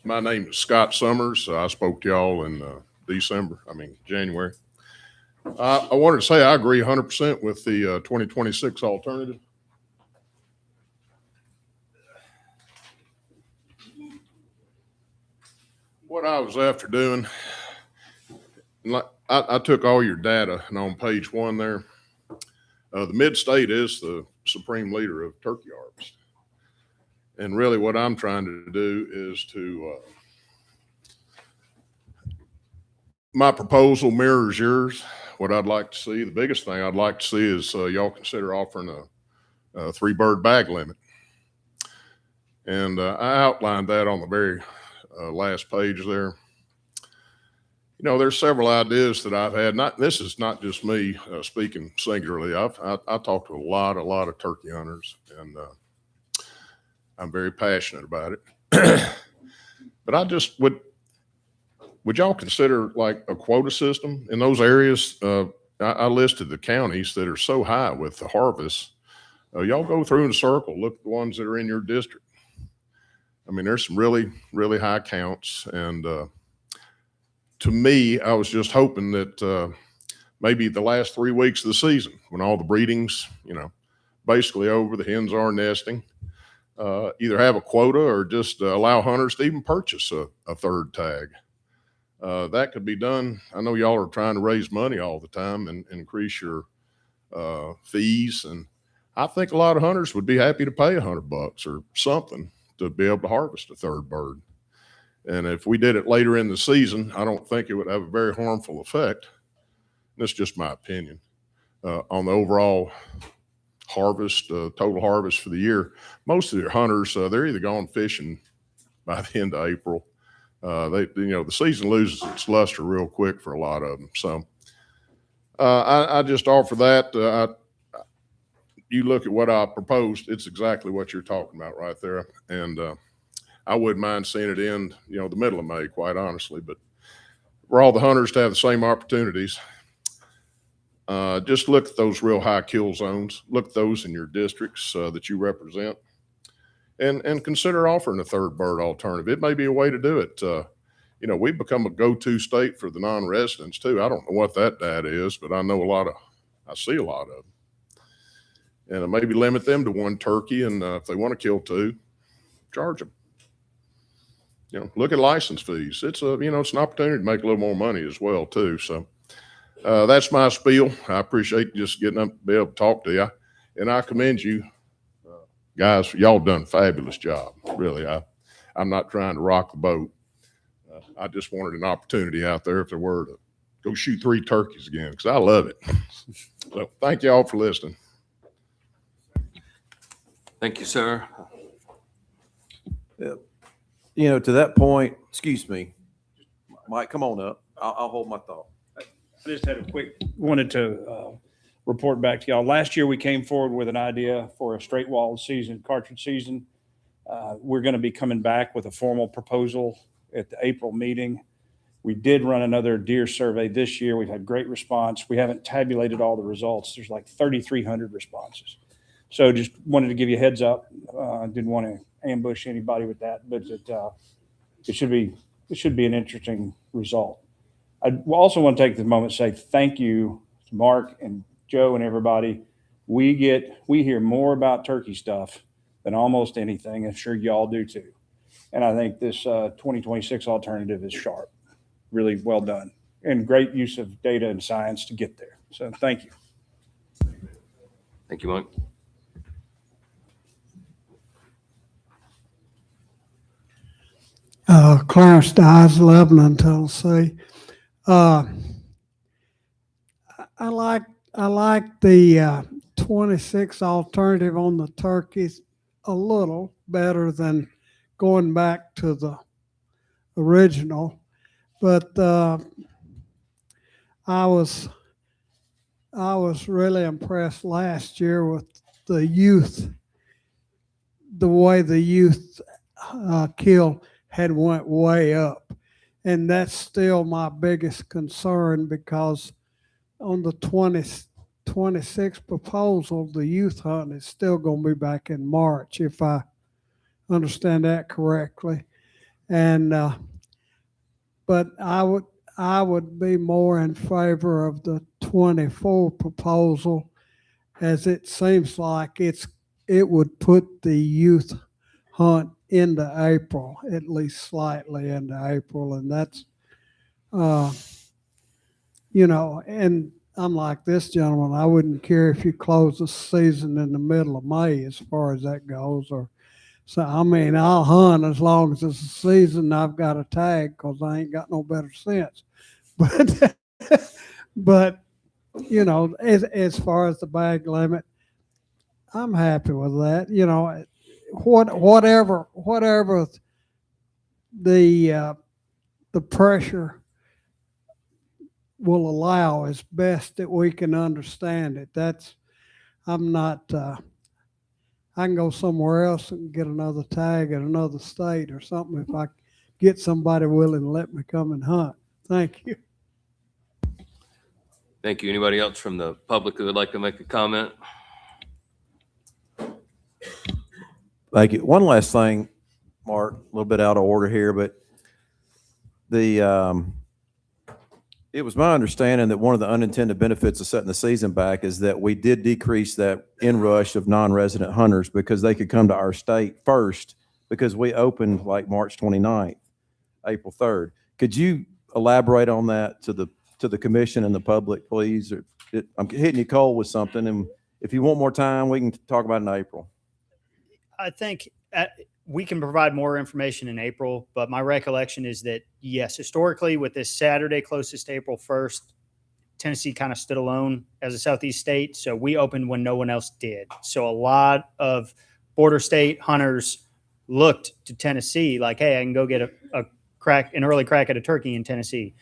My name is Scott Summers. I spoke to y'all in January. I wanted to say I agree 100% with the 2026 alternative. What I was after doing, I took all your data, and on page 1 there, the mid-state is the supreme leader of turkey harvest. And really what I'm trying to do is my proposal mirrors yours. What I'd like to see, the biggest thing I'd like to see is y'all consider offering a 3-bird bag limit. And I outlined that on the very last page there. You know, there's several ideas that I've had. This is not just me speaking singularly. I talked to a lot of turkey hunters, and I'm very passionate about it. But I just would y'all consider like a quota system in those areas? I listed the counties that are so high with the harvest. Y'all go through in a circle, look at the ones that are in your district. I mean, there's some really, really high counts. And to me, I was just hoping that maybe the last 3 weeks of the season, when all the breeding's, basically over, the hens are nesting, either have a quota or just allow hunters to even purchase a 3rd tag. That could be done. I know y'all are trying to raise money all the time and increase your fees. And I think a lot of hunters would be happy to pay $100 or something to be able to harvest a 3rd bird. And if we did it later in the season, I don't think it would have a very harmful effect. That's just my opinion on the overall harvest, total harvest for the year. Most of your hunters, they're either going fishing by the end of April. The season loses its luster real quick for a lot of them. So I just offer that. you look at what I proposed, it's exactly what you're talking about right there. And I wouldn't mind seeing it end, the middle of May, quite honestly. But for all the hunters to have the same opportunities, just look at those real high kill zones. Look at those in your districts that you represent, and consider offering a third bird alternative. It may be a way to do it. We've become a go-to state for the non-residents too. I don't know what that data is, but I know I see a lot of them. And maybe limit them to one turkey, and if they want to kill two, charge them. Look at license fees. It's it's an opportunity to make a little more money as well too. So that's my spiel. I appreciate just getting up to be able to talk to you, and I commend you guys. Y'all done a fabulous job. Really, I'm not trying to rock the boat. I just wanted an opportunity out there, if there were, to go shoot 3 turkeys again, because I love it. So thank y'all for listening. Thank you, sir. To that point, excuse me, Mike, come on up. I'll hold my thought. I just had wanted to report back to y'all. Last year, we came forward with an idea for a straight walled season, cartridge season. We're going to be coming back with a formal proposal at the April meeting. We did run another deer survey this year. We've had great response. We haven't tabulated all the results. There's like 3,300 responses. So just wanted to give you a heads up. Didn't want to ambush anybody with that, but it should be an interesting result. I also want to take the moment to say thank you to Mark and Joe and everybody. We hear more about turkey stuff than almost anything. I'm sure y'all do too. And I think this 2026 alternative is sharp, really well done, and great use of data and science to get there. So thank you. Thank you, Mike. Clarence Dyes, Lebanon, Tennessee. I like the 26 alternative on the turkeys a little better than going back to the original, but I was really impressed last year with the youth, the way the youth kill had went way up. And that's still my biggest concern, because on the 26 proposal, the youth hunt is still going to be back in March, if I understand that correctly. And but I would be more in favor of the 24 proposal, as it seems like it would put the youth hunt into April, at least slightly into April. And that's, and unlike this gentleman, I wouldn't care if you close the season in the middle of May as far as that goes. Or so, I mean, I'll hunt as long as it's a season. I've got a tag because I ain't got no better sense. But as far as the bag limit, I'm happy with that. Whatever the pressure will allow is best that we can understand it. I can go somewhere else and get another tag in another state or something if I get somebody willing to let me come and hunt. Thank you. Thank you. Anybody else from the public who would like to make a comment? Thank you. One last thing, Mark, a little bit out of order here, but it was my understanding that one of the unintended benefits of setting the season back is that we did decrease that inrush of non-resident hunters, because they could come to our state first, because we opened like March 29th, April 3rd. Could you elaborate on that to the commission and the public, please? I'm hitting you cold with something, and if you want more time, we can talk about it in April. I think we can provide more information in April, but my recollection is that, yes, historically with this Saturday closest to April 1st, Tennessee kind of stood alone as a Southeast state. So we opened when no one else did. So a lot of border state hunters looked to Tennessee like, hey, I can go get an early crack at a turkey in Tennessee.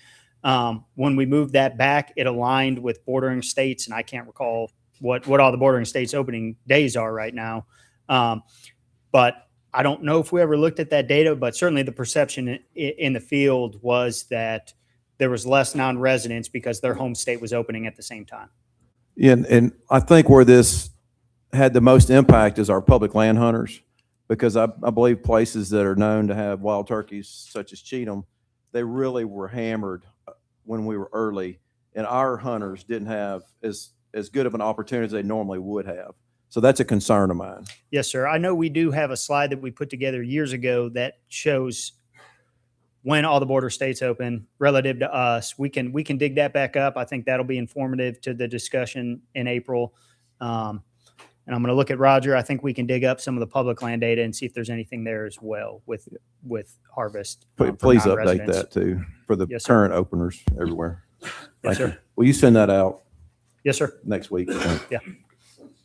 When we moved that back, it aligned with bordering states, and I can't recall what all the bordering states opening days are right now. But I don't know if we ever looked at that data, but certainly the perception in the field was that there was less non-residents because their home state was opening at the same time. Yeah, and I think where this had the most impact is our public land hunters, because I believe places that are known to have wild turkeys, such as Cheatham, they really were hammered when we were early, and our hunters didn't have as good of an opportunity as they normally would have. So that's a concern of mine. Yes, sir. I know we do have a slide that we put together years ago that shows when all the border states open relative to us. We can dig that back up. I think that'll be informative to the discussion in April. And I'm going to look at Roger. I think we can dig up some of the public land data and see if there's anything there as well with harvest. For Please update non-residents. that too for the Yes, sir. current openers everywhere. Yes, Thank you. sir. Will you send that out Yes, sir. next week? Yeah.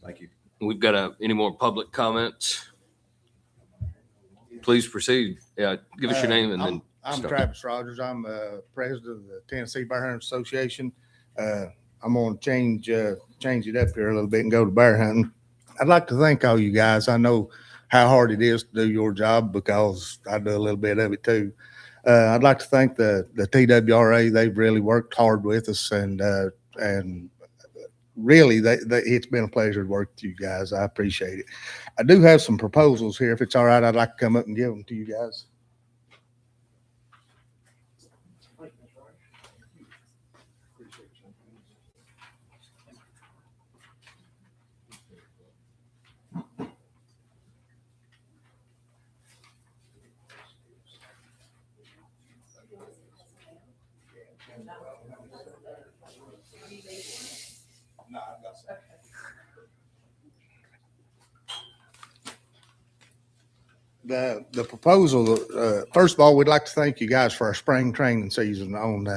Thank you. We've got any more public comments? Please proceed. Yeah, give us your name and then. I'm start. Travis Rogers. I'm president of the Tennessee Bear Hunters Association. I'm going to change it up here a little bit and go to bear hunting. I'd like to thank all you guys. I know how hard it is to do your job because I do a little bit of it too. I'd like to thank the TWRA. They've really worked hard with us, and really, it's been a pleasure to work with you guys. I appreciate it. I do have some proposals here. If it's all right, I'd like to come up and give them to you guys. The proposal, first of all, we'd like to thank you guys for our spring training season on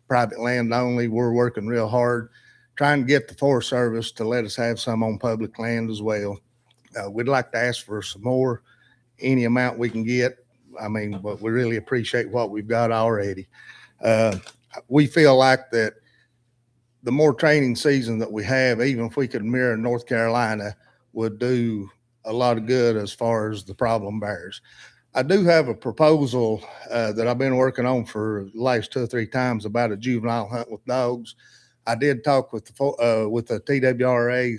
private land only. We're working real hard trying to get the Forest Service to let us have some on public land as well. We'd like to ask for some more, any amount we can get. I mean, but we really appreciate what we've got already. We feel like that the more training season that we have, even if we could mirror North Carolina, would do a lot of good as far as the problem bears. I do have a proposal that I've been working on for the last 2 or 3 times about a juvenile hunt with dogs. I did talk with the TWRA.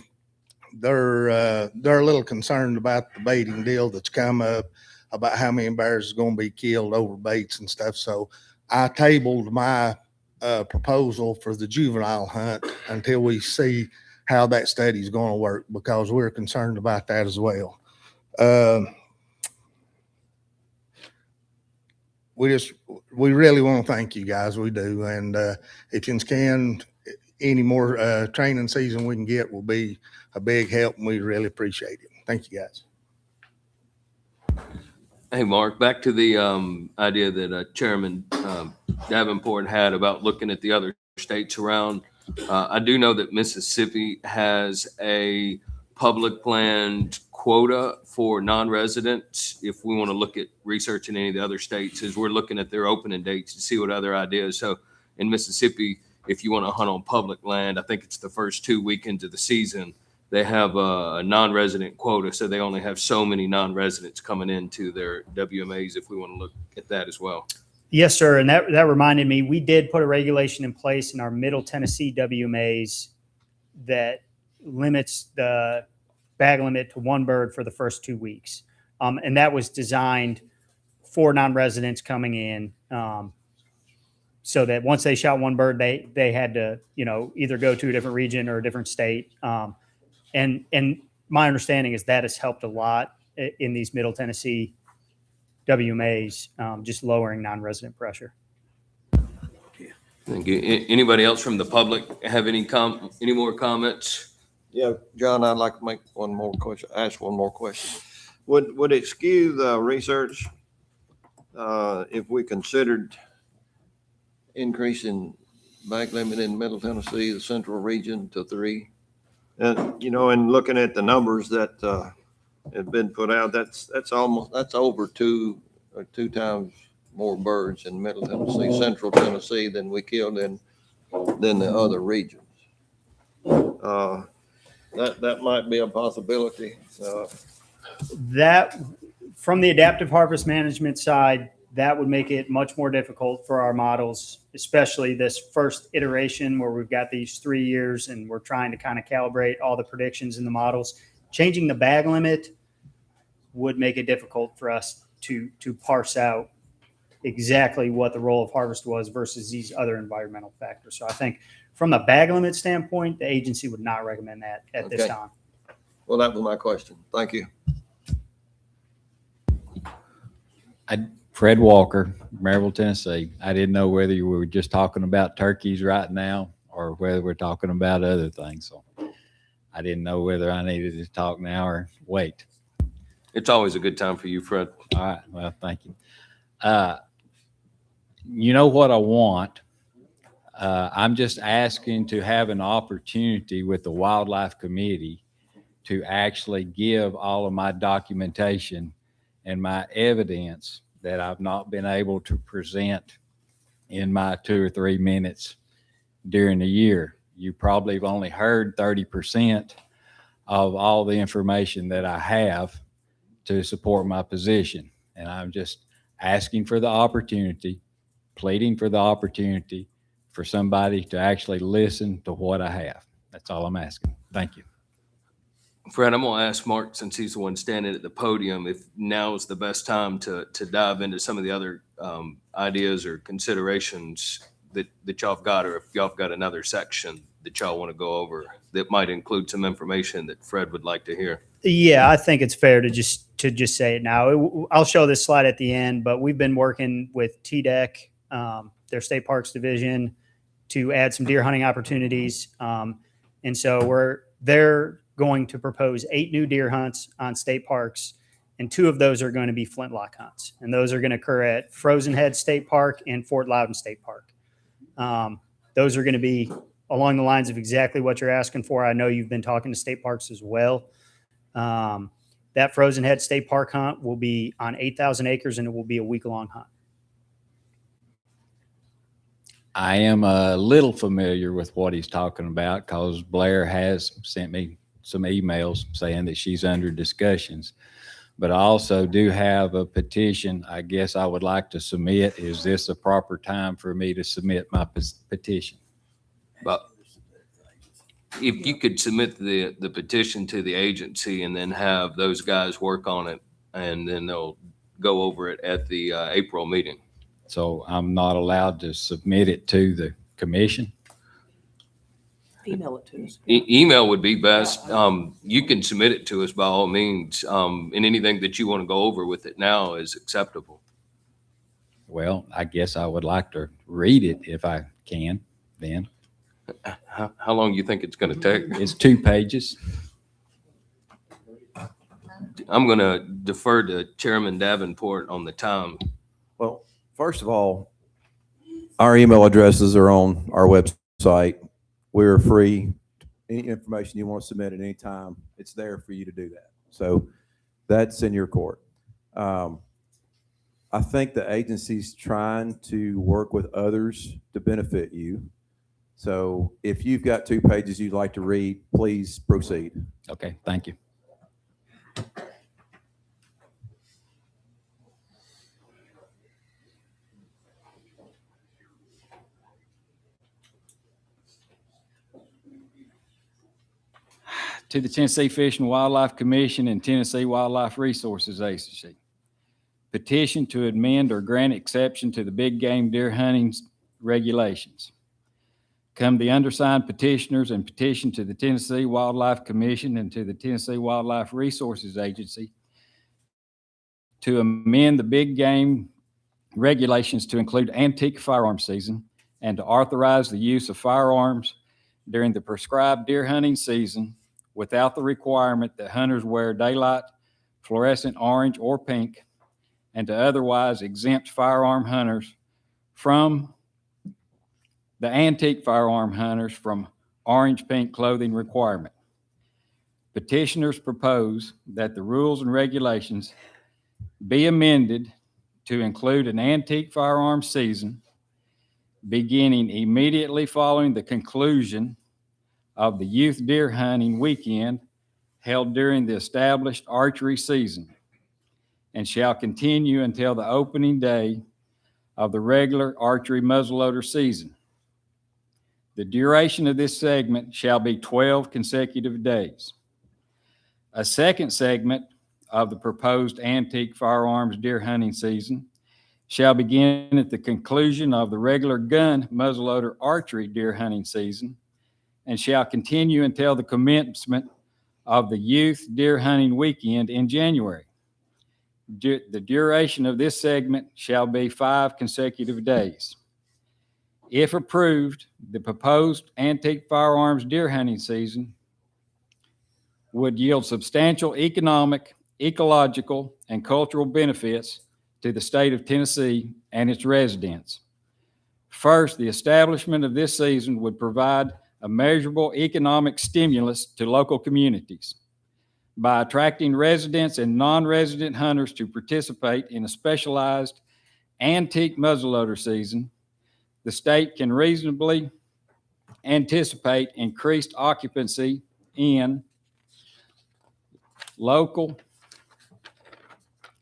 They're a little concerned about the baiting deal that's come up, about how many bears is going to be killed over baits and stuff. So I tabled my proposal for the juvenile hunt until we see how that study is going to work, because we're concerned about that as well. We really want to thank you guys. We do. And if you can, any more training season we can get will be a big help, and we really appreciate it. Thank you guys. Hey, Mark, back to the idea that Chairman Davenport had about looking at the other states around. I do know that Mississippi has a public land quota for non-residents. If we want to look at researching any of the other states, as we're looking at their opening dates to see what other ideas. So in Mississippi, if you want to hunt on public land, I think it's the first 2 weekends of the season, they have a non-resident quota. So they only have so many non-residents coming into their WMAs, if we want to look at that as well. Yes, sir. And that reminded me, we did put a regulation in place in our Middle Tennessee WMAs that limits the bag limit to 1 bird for the first 2 weeks. And that was designed for non-residents coming in, so that once they shot 1 bird, they had to, either go to a different region or a different state. And my understanding is that has helped a lot in these Middle Tennessee WMAs, just lowering non-resident pressure. Thank you. Anybody else from the public have any more comments? Yeah, John, I'd like to make one more question, ask one more question. Would it skew the research if we considered increasing bag limit in Middle Tennessee, the central region, to 3? And, and looking at the numbers that have been put out, that's over 2 times more birds in Middle Tennessee, Central Tennessee than we killed than the other regions. That might be a possibility. That, from the adaptive harvest management side, that would make it much more difficult for our models, especially this first iteration where we've got these 3 years and we're trying to kind of calibrate all the predictions in the models. Changing the bag limit would make it difficult for us to parse out exactly what the role of harvest was versus these other environmental factors. So I think from a bag limit standpoint, the agency would not recommend that at this Okay. time. Well, that was my question. Thank you. Fred Walker, Maryville, Tennessee. I didn't know whether you were just talking about turkeys right now or whether we're talking about other things. So I didn't know whether I needed to talk now or wait. It's always a good time for you, Fred. All right. Well, thank you. You know what I want? I'm just asking to have an opportunity with the Wildlife Committee to actually give all of my documentation and my evidence that I've not been able to present in my 2 or 3 minutes during the year. You probably have only heard 30% of all the information that I have to support my position. And I'm just asking for the opportunity, pleading for the opportunity for somebody to actually listen to what I have. That's all I'm asking. Thank you. Fred, I'm gonna ask Mark, since he's the one standing at the podium, if now is the best time to dive into some of the other ideas or considerations that y'all have got, or if y'all have got another section that y'all want to go over that might include some information that Fred would like to hear. Yeah, I think it's fair to just say it now. I'll show this slide at the end, but we've been working with TDEC, their state parks division, to add some deer hunting opportunities. And so they're going to propose 8 new deer hunts on state parks, and 2 of those are going to be flintlock hunts. And those are going to occur at Frozen Head State Park and Fort Loudon State Park. Those are going to be along the lines of exactly what you're asking for. I know you've been talking to state parks as well. That Frozen Head State Park hunt will be on 8,000 acres, and it will be a week-long hunt. I am a little familiar with what he's talking about because Blair has sent me some emails saying that she's under discussions. But I also do have a petition I guess I would like to submit. Is this a proper time for me to submit my petition? But if you could submit the petition to the agency and then have those guys work on it, and then they'll go over it at the April meeting. So I'm not allowed to submit it to the commission? Email it to us. Email would be best. You can submit it to us by all means, and anything that you want to go over with it now is acceptable. Well, I guess I would like to read it if I can then. How long do you think it's going to take? It's 2 pages. I'm going to defer to Chairman Davenport on the time. Well, first of all, our email addresses are on our website. We're free. Any information you want to submit at any time, it's there for you to do that. So that's in your court. I think the agency's trying to work with others to benefit you. So if you've got 2 pages you'd like to read, please proceed. Okay, thank you. To the Tennessee Fish and Wildlife Commission and Tennessee Wildlife Resources Agency. Petition to amend or grant exception to the big game deer hunting regulations. Come the undersigned petitioners and petition to the Tennessee Wildlife Commission and to the Tennessee Wildlife Resources Agency to amend the big game regulations to include antique firearm season and to authorize the use of firearms during the prescribed deer hunting season without the requirement that hunters wear daylight, fluorescent orange or pink, and to otherwise exempt firearm hunters from the antique firearm hunters from orange-pink clothing requirement. Petitioners propose that the rules and regulations be amended to include an antique firearm season beginning immediately following the conclusion of the youth deer hunting weekend held during the established archery season and shall continue until the opening day of the regular archery muzzleloader season. The duration of this segment shall be 12 consecutive days. A second segment of the proposed antique firearms deer hunting season shall begin at the conclusion of the regular gun muzzleloader archery deer hunting season and shall continue until the commencement of the youth deer hunting weekend in January. The duration of this segment shall be 5 consecutive days. If approved, the proposed antique firearms deer hunting season would yield substantial economic, ecological, and cultural benefits to the state of Tennessee and its residents. First, the establishment of this season would provide a measurable economic stimulus to local communities by attracting residents and non-resident hunters to participate in a specialized antique muzzleloader season. The state can reasonably anticipate increased occupancy in local,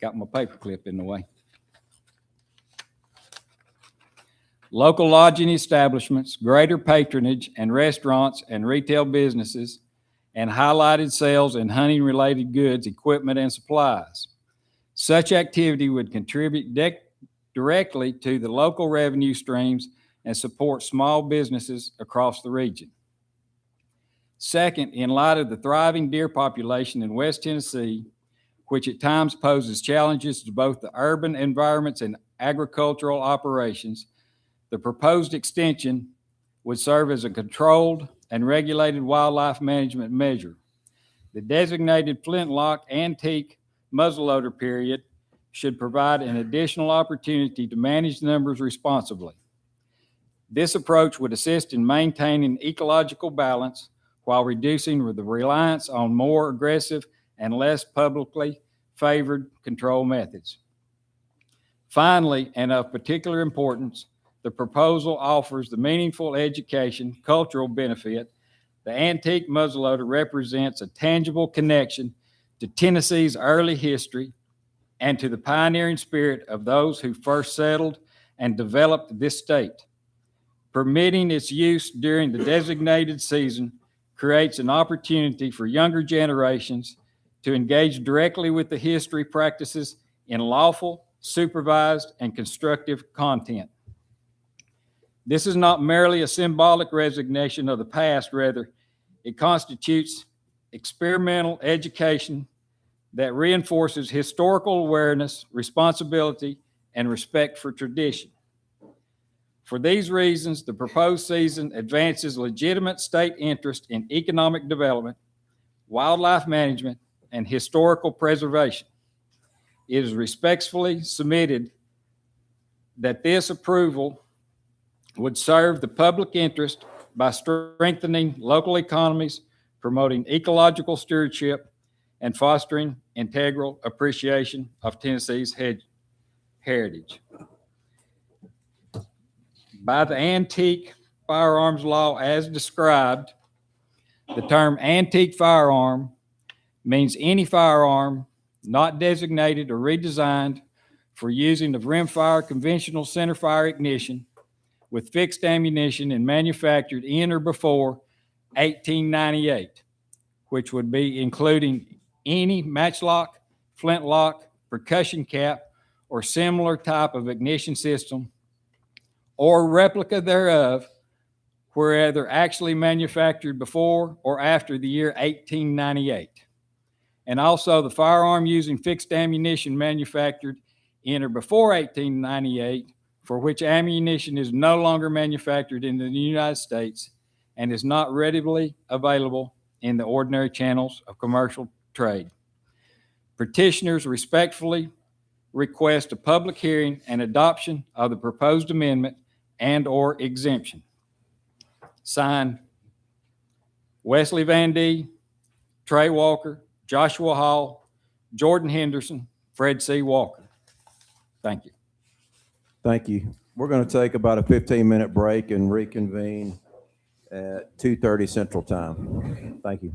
got my paperclip in the way, local lodging establishments, greater patronage, and restaurants and retail businesses, and highlighted sales in hunting-related goods, equipment, and supplies. Such activity would contribute directly to the local revenue streams and support small businesses across the region. Second, in light of the thriving deer population in West Tennessee, which at times poses challenges to both the urban environments and agricultural operations, the proposed extension would serve as a controlled and regulated wildlife management measure. The designated flintlock antique muzzleloader period should provide an additional opportunity to manage numbers responsibly. This approach would assist in maintaining ecological balance while reducing the reliance on more aggressive and less publicly favored control methods. Finally, and of particular importance, the proposal offers the meaningful education, cultural benefit. The antique muzzleloader represents a tangible connection to Tennessee's early history and to the pioneering spirit of those who first settled and developed this state. Permitting its use during the designated season creates an opportunity for younger generations to engage directly with the history, practices, in lawful, supervised, and constructive content. This is not merely a symbolic resignation of the past, rather, it constitutes experimental education that reinforces historical awareness, responsibility, and respect for tradition. For these reasons, the proposed season advances legitimate state interest in economic development, wildlife management, and historical preservation. It is respectfully submitted that this approval would serve the public interest by strengthening local economies, promoting ecological stewardship, and fostering integral appreciation of Tennessee's heritage. By the antique firearms law as described, the term antique firearm means any firearm not designated or redesigned for using of rimfire conventional centerfire ignition with fixed ammunition and manufactured in or before 1898, which would be including any matchlock, flintlock, percussion cap, or similar type of ignition system or replica thereof, whether actually manufactured before or after the year 1898. And also the firearm using fixed ammunition manufactured in or before 1898, for which ammunition is no longer manufactured in the United States and is not readily available in the ordinary channels of commercial trade. Petitioners respectfully request a public hearing and adoption of the proposed amendment and/or exemption. Signed, Wesley Van D, Trey Walker, Joshua Hall, Jordan Henderson, Fred C. Walker. Thank you. Thank you. We're going to take about a 15-minute break and reconvene at 2:30 Central Time. Thank you.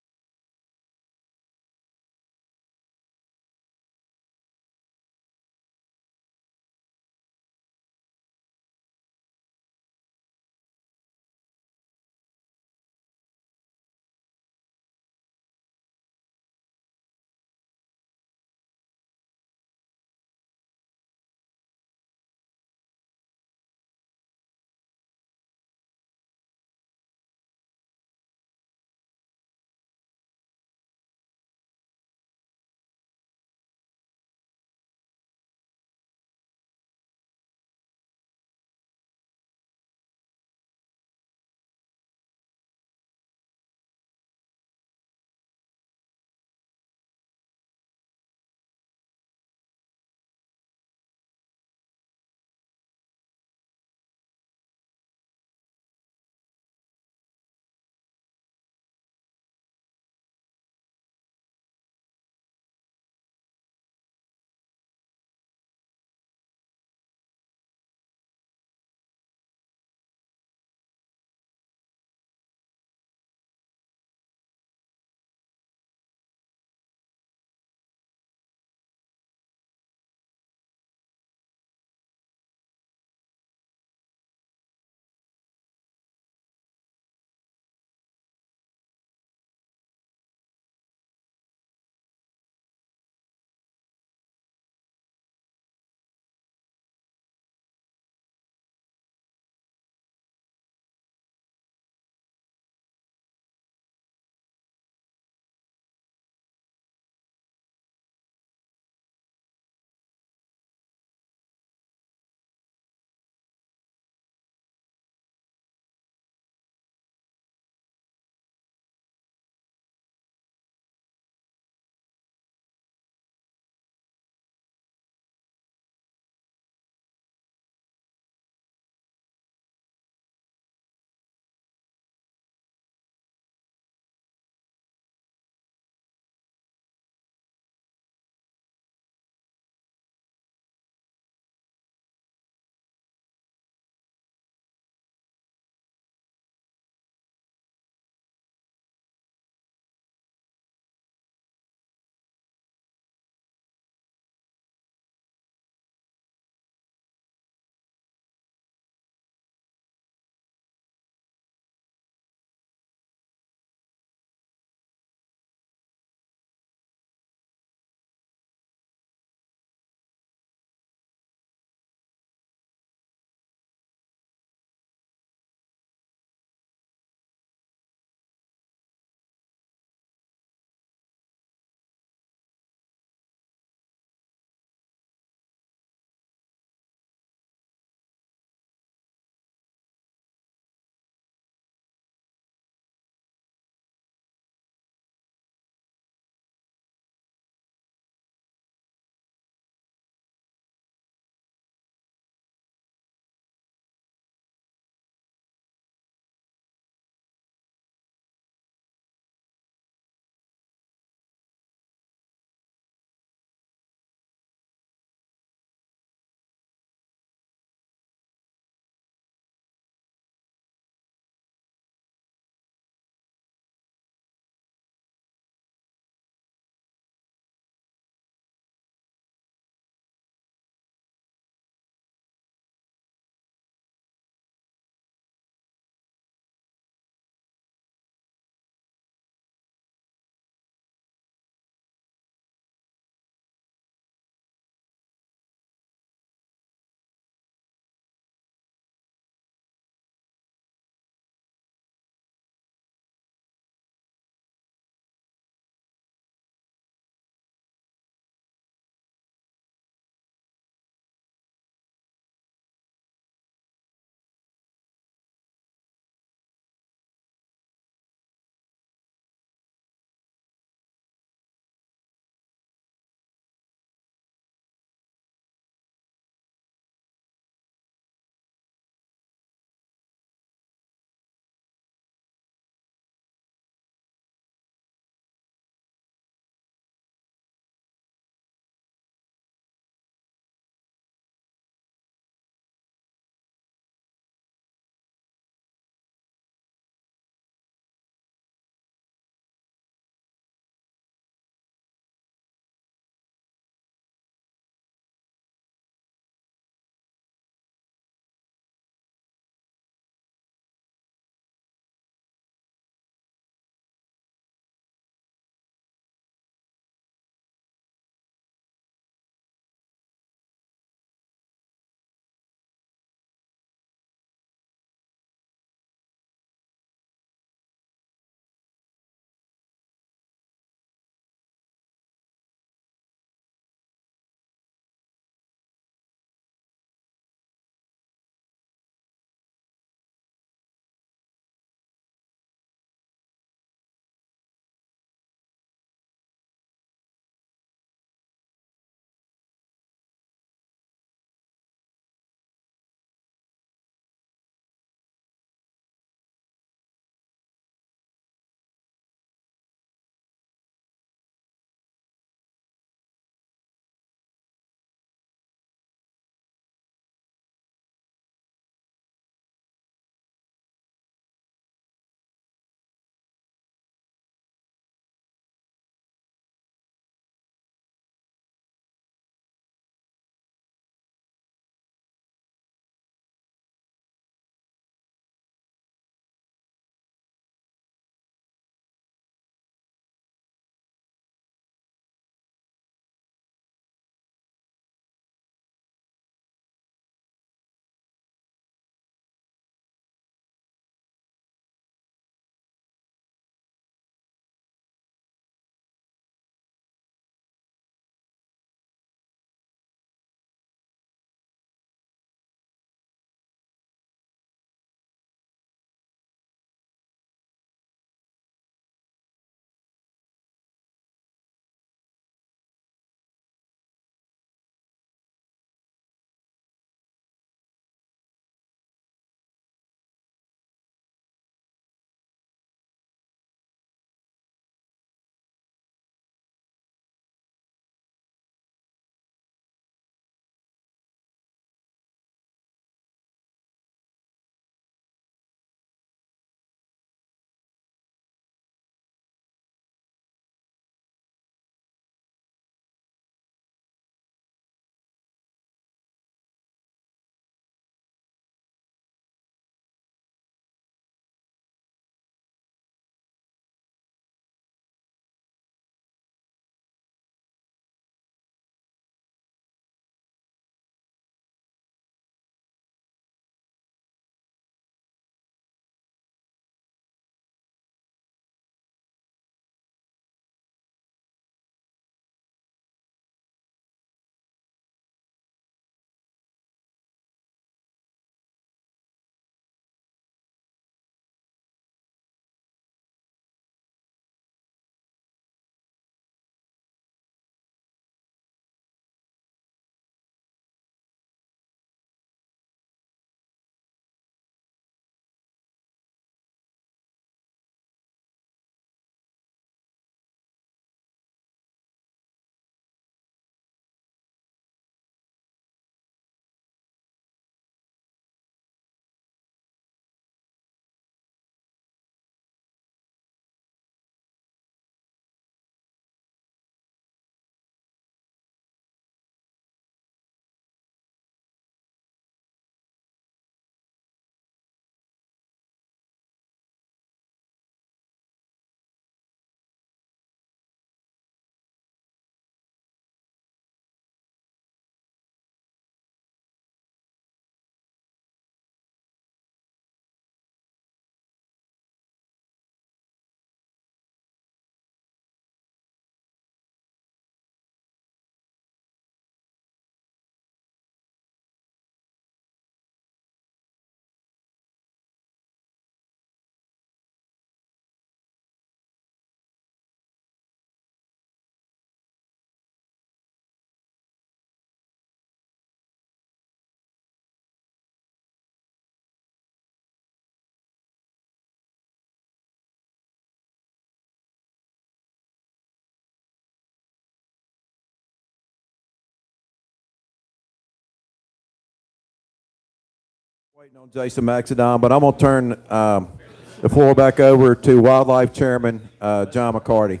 Waiting on Jason Maxidon, but I'm going to turn the floor back over to Wildlife Chairman John McCarty.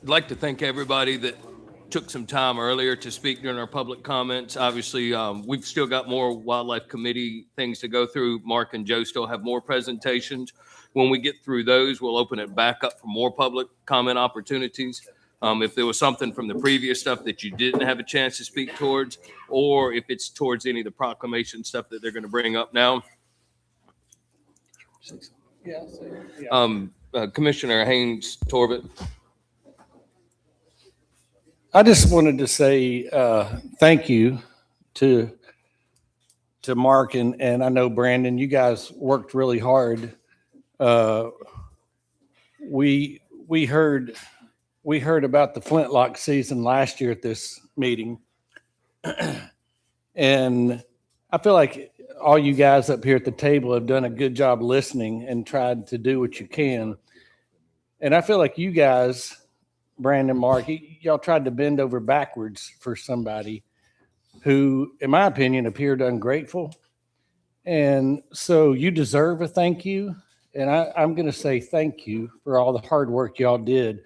I'd like to thank everybody that took some time earlier to speak during our public comments. Obviously, we've still got more Wildlife Committee things to go through. Mark and Joe still have more presentations. When we get through those, we'll open it back up for more public comment opportunities. If there was something from the previous stuff that you didn't have a chance to speak towards, or if it's towards any of the proclamation stuff that they're going to bring up now. Commissioner Haynes Torbett. I just wanted to say thank you to Mark and I know Brandon. You guys worked really hard. We heard about the flintlock season last year at this meeting, and I feel like all you guys up here at the table have done a good job listening and tried to do what you can. And I feel like you guys, Brandon, Mark, y'all tried to bend over backwards for somebody who, in my opinion, appeared ungrateful. And so you deserve a thank you. And I'm going to say thank you for all the hard work y'all did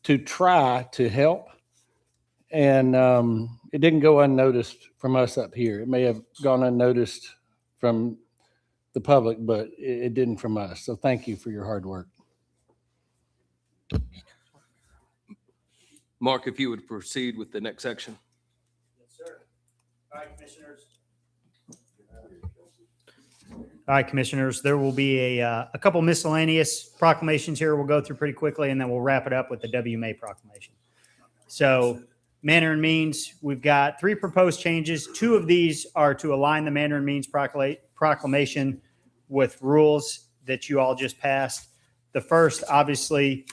to try to help. And it didn't go unnoticed from us up here. It may have gone unnoticed from the public, but it didn't from us. So thank you for your hard work. Mark, if you would proceed with the next section. Yes, sir. All right, commissioners. All right, commissioners, there will be a couple miscellaneous proclamations here we'll go through pretty quickly, and then we'll wrap it up with the WMA proclamation. So manner and means, we've got 3 proposed changes. 2 of these are to align the manner and means proclamation with rules that you all just passed. The first, obviously,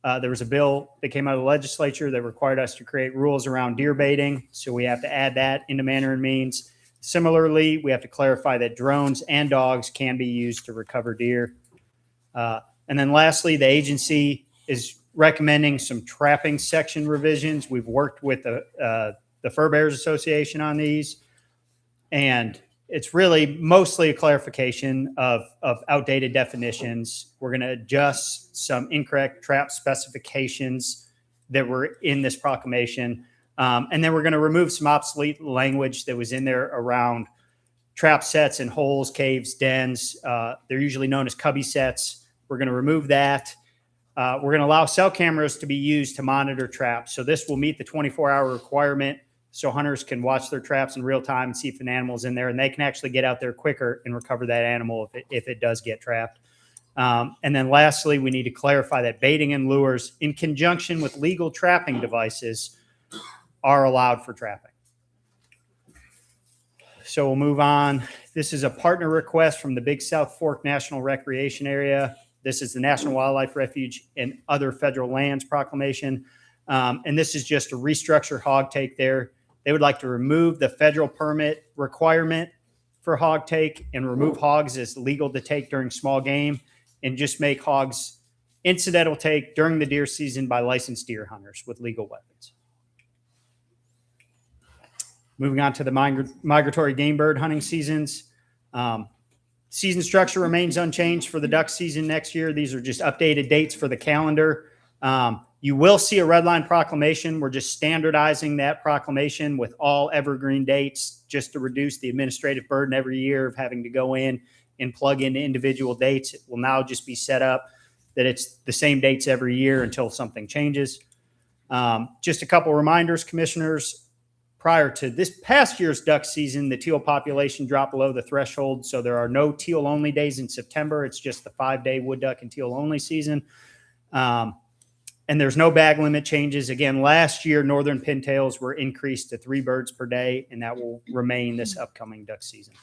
there was a bill that came out of the legislature that required us to create rules around deer baiting. So we have to add that into manner and means. Similarly, we have to clarify that drones and dogs can be used to recover deer. And then lastly, the agency is recommending some trapping section revisions. We've worked with the Fur Bearers Association on these, and it's really mostly a clarification of outdated definitions. We're going to adjust some incorrect trap specifications that were in this proclamation. And then we're going to remove some obsolete language that was in there around trap sets and holes, caves, dens. They're usually known as cubby sets. We're going to remove that. We're going to allow cell cameras to be used to monitor traps. So this will meet the 24-hour requirement so hunters can watch their traps in real time and see if an animal's in there, and they can actually get out there quicker and recover that animal if it does get trapped. And then lastly, we need to clarify that baiting and lures in conjunction with legal trapping devices are allowed for trapping. So we'll move on. This is a partner request from the Big South Fork National Recreation Area. This is the National Wildlife Refuge and Other Federal Lands proclamation. And this is just to restructure hog take there. They would like to remove the federal permit requirement for hog take and remove hogs as legal to take during small game, and just make hogs incidental take during the deer season by licensed deer hunters with legal weapons. Moving on to the migratory game bird hunting seasons. Season structure remains unchanged for the duck season next year. These are just updated dates for the calendar. You will see a red line proclamation. We're just standardizing that proclamation with all evergreen dates just to reduce the administrative burden every year of having to go in and plug in individual dates. It will now just be set up that it's the same dates every year until something changes. Just a couple reminders, commissioners. Prior to this past year's duck season, the teal population dropped below the threshold, so there are no teal-only days in September. It's just the 5-day wood duck and teal-only season. And there's no bag limit changes. Again, last year, northern pintails were increased to 3 birds per day, and that will remain this upcoming duck season.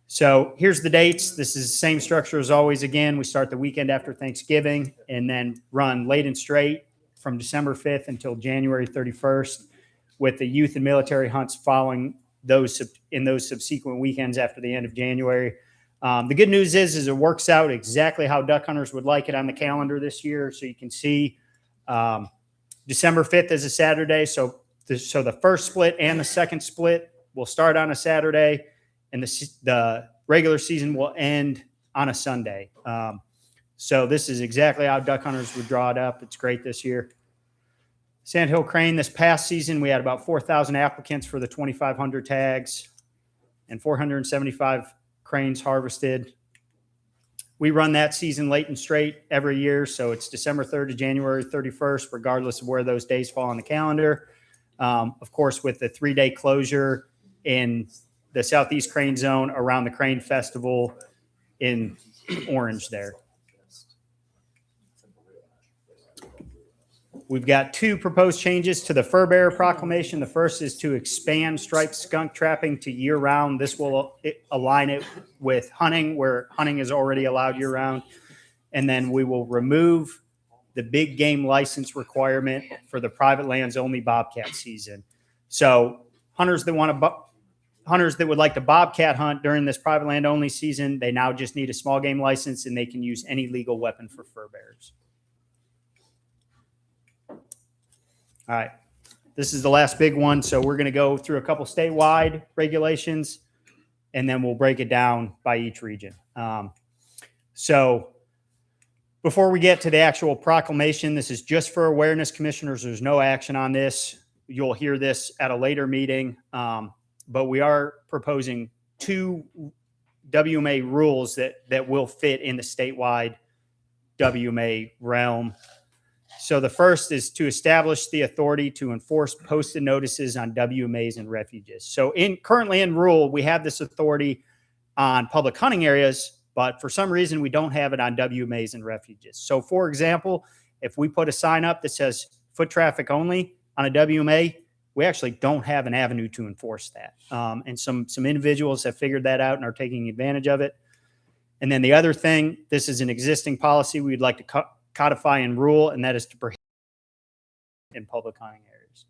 So here's the dates. This is the same structure as always. Again, we start the weekend after Thanksgiving and then run late and straight from December 5th until January 31st. With the youth and military hunts following those in those subsequent weekends after the end of January. The good news is it works out exactly how duck hunters would like it on the calendar this year. So you can see December 5th is a Saturday. So the first split and the second split will start on a Saturday, and the regular season will end on a Sunday. So this is exactly how duck hunters would draw it up. It's great this year. Sandhill Crane, this past season, we had about 4,000 applicants for the 2,500 tags and 475 cranes harvested. We run that season late and straight every year, so it's December 3rd to January 31st, regardless of where those days fall on the calendar. Of course, with the 3-day closure in the Southeast Crane Zone around the Crane Festival in orange there. We've got 2 proposed changes to the Fur Bearer Proclamation. The first is to expand striped skunk trapping to year-round. This will align it with hunting, where hunting is already allowed year-round. And then we will remove the big game license requirement for the private lands only bobcat season. So hunters that would like to bobcat hunt during this private land only season, they now just need a small game license, and they can use any legal weapon for fur bearers. All right, this is the last big one. So we're going to go through a couple statewide regulations, and then we'll break it down by each region. So before we get to the actual proclamation, this is just for awareness, commissioners. There's no action on this. You'll hear this at a later meeting, but we are proposing 2 WMA rules that will fit in the statewide WMA realm. So the first is to establish the authority to enforce posted notices on WMAs and refuges. So currently in rule, we have this authority on public hunting areas, but for some reason we don't have it on WMAs and refuges. So for example, if we put a sign up that says foot traffic only on a WMA, we actually don't have an avenue to enforce that. And some individuals have figured that out and are taking advantage of it. And then the other thing, this is an existing policy we'd like to codify in rule, and that is to prohibit in public hunting areas.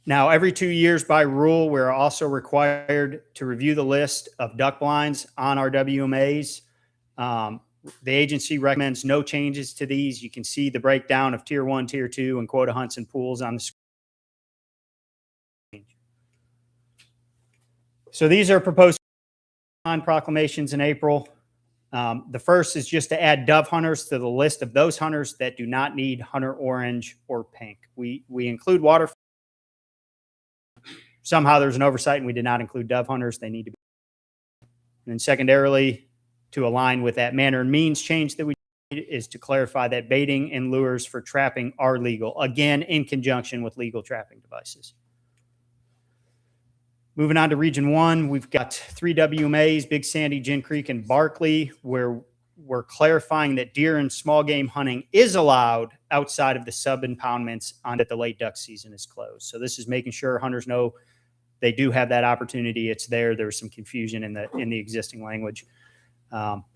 Now, every 2 years by rule, we're also required to review the list of duck blinds on our WMAs. The agency recommends no changes to these. You can see the breakdown of tier 1, tier 2, and quota hunts and pools on the screen. So these are proposed proclamations in April. The first is just to add dove hunters to the list of those hunters that do not need hunter orange or pink. We include water. Somehow there's an oversight and we did not include dove hunters. They need to be. And then secondarily, to align with that manner and means change that we need, is to clarify that baiting and lures for trapping are legal, again, in conjunction with legal trapping devices. Moving on to Region 1, we've got 3 WMAs, Big Sandy, Gin Creek, and Barkley, where we're clarifying that deer and small game hunting is allowed outside of the sub-impoundments on that the late duck season is closed. So this is making sure hunters know they do have that opportunity. It's there. There was some confusion in the existing language.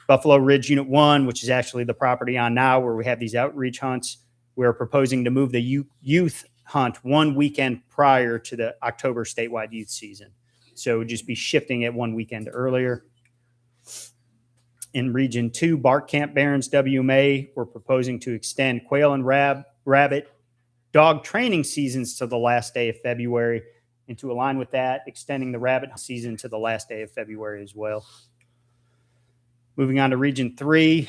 Buffalo Ridge Unit 1, which is actually the property on now where we have these outreach hunts, we're proposing to move the youth hunt 1 weekend prior to the October statewide youth season. So it would just be shifting it 1 weekend earlier. In Region 2, Bark Camp Barrens WMA, we're proposing to extend quail and rabbit dog training seasons to the last day of February, and to align with that, extending the rabbit season to the last day of February as well. Moving on to Region 3,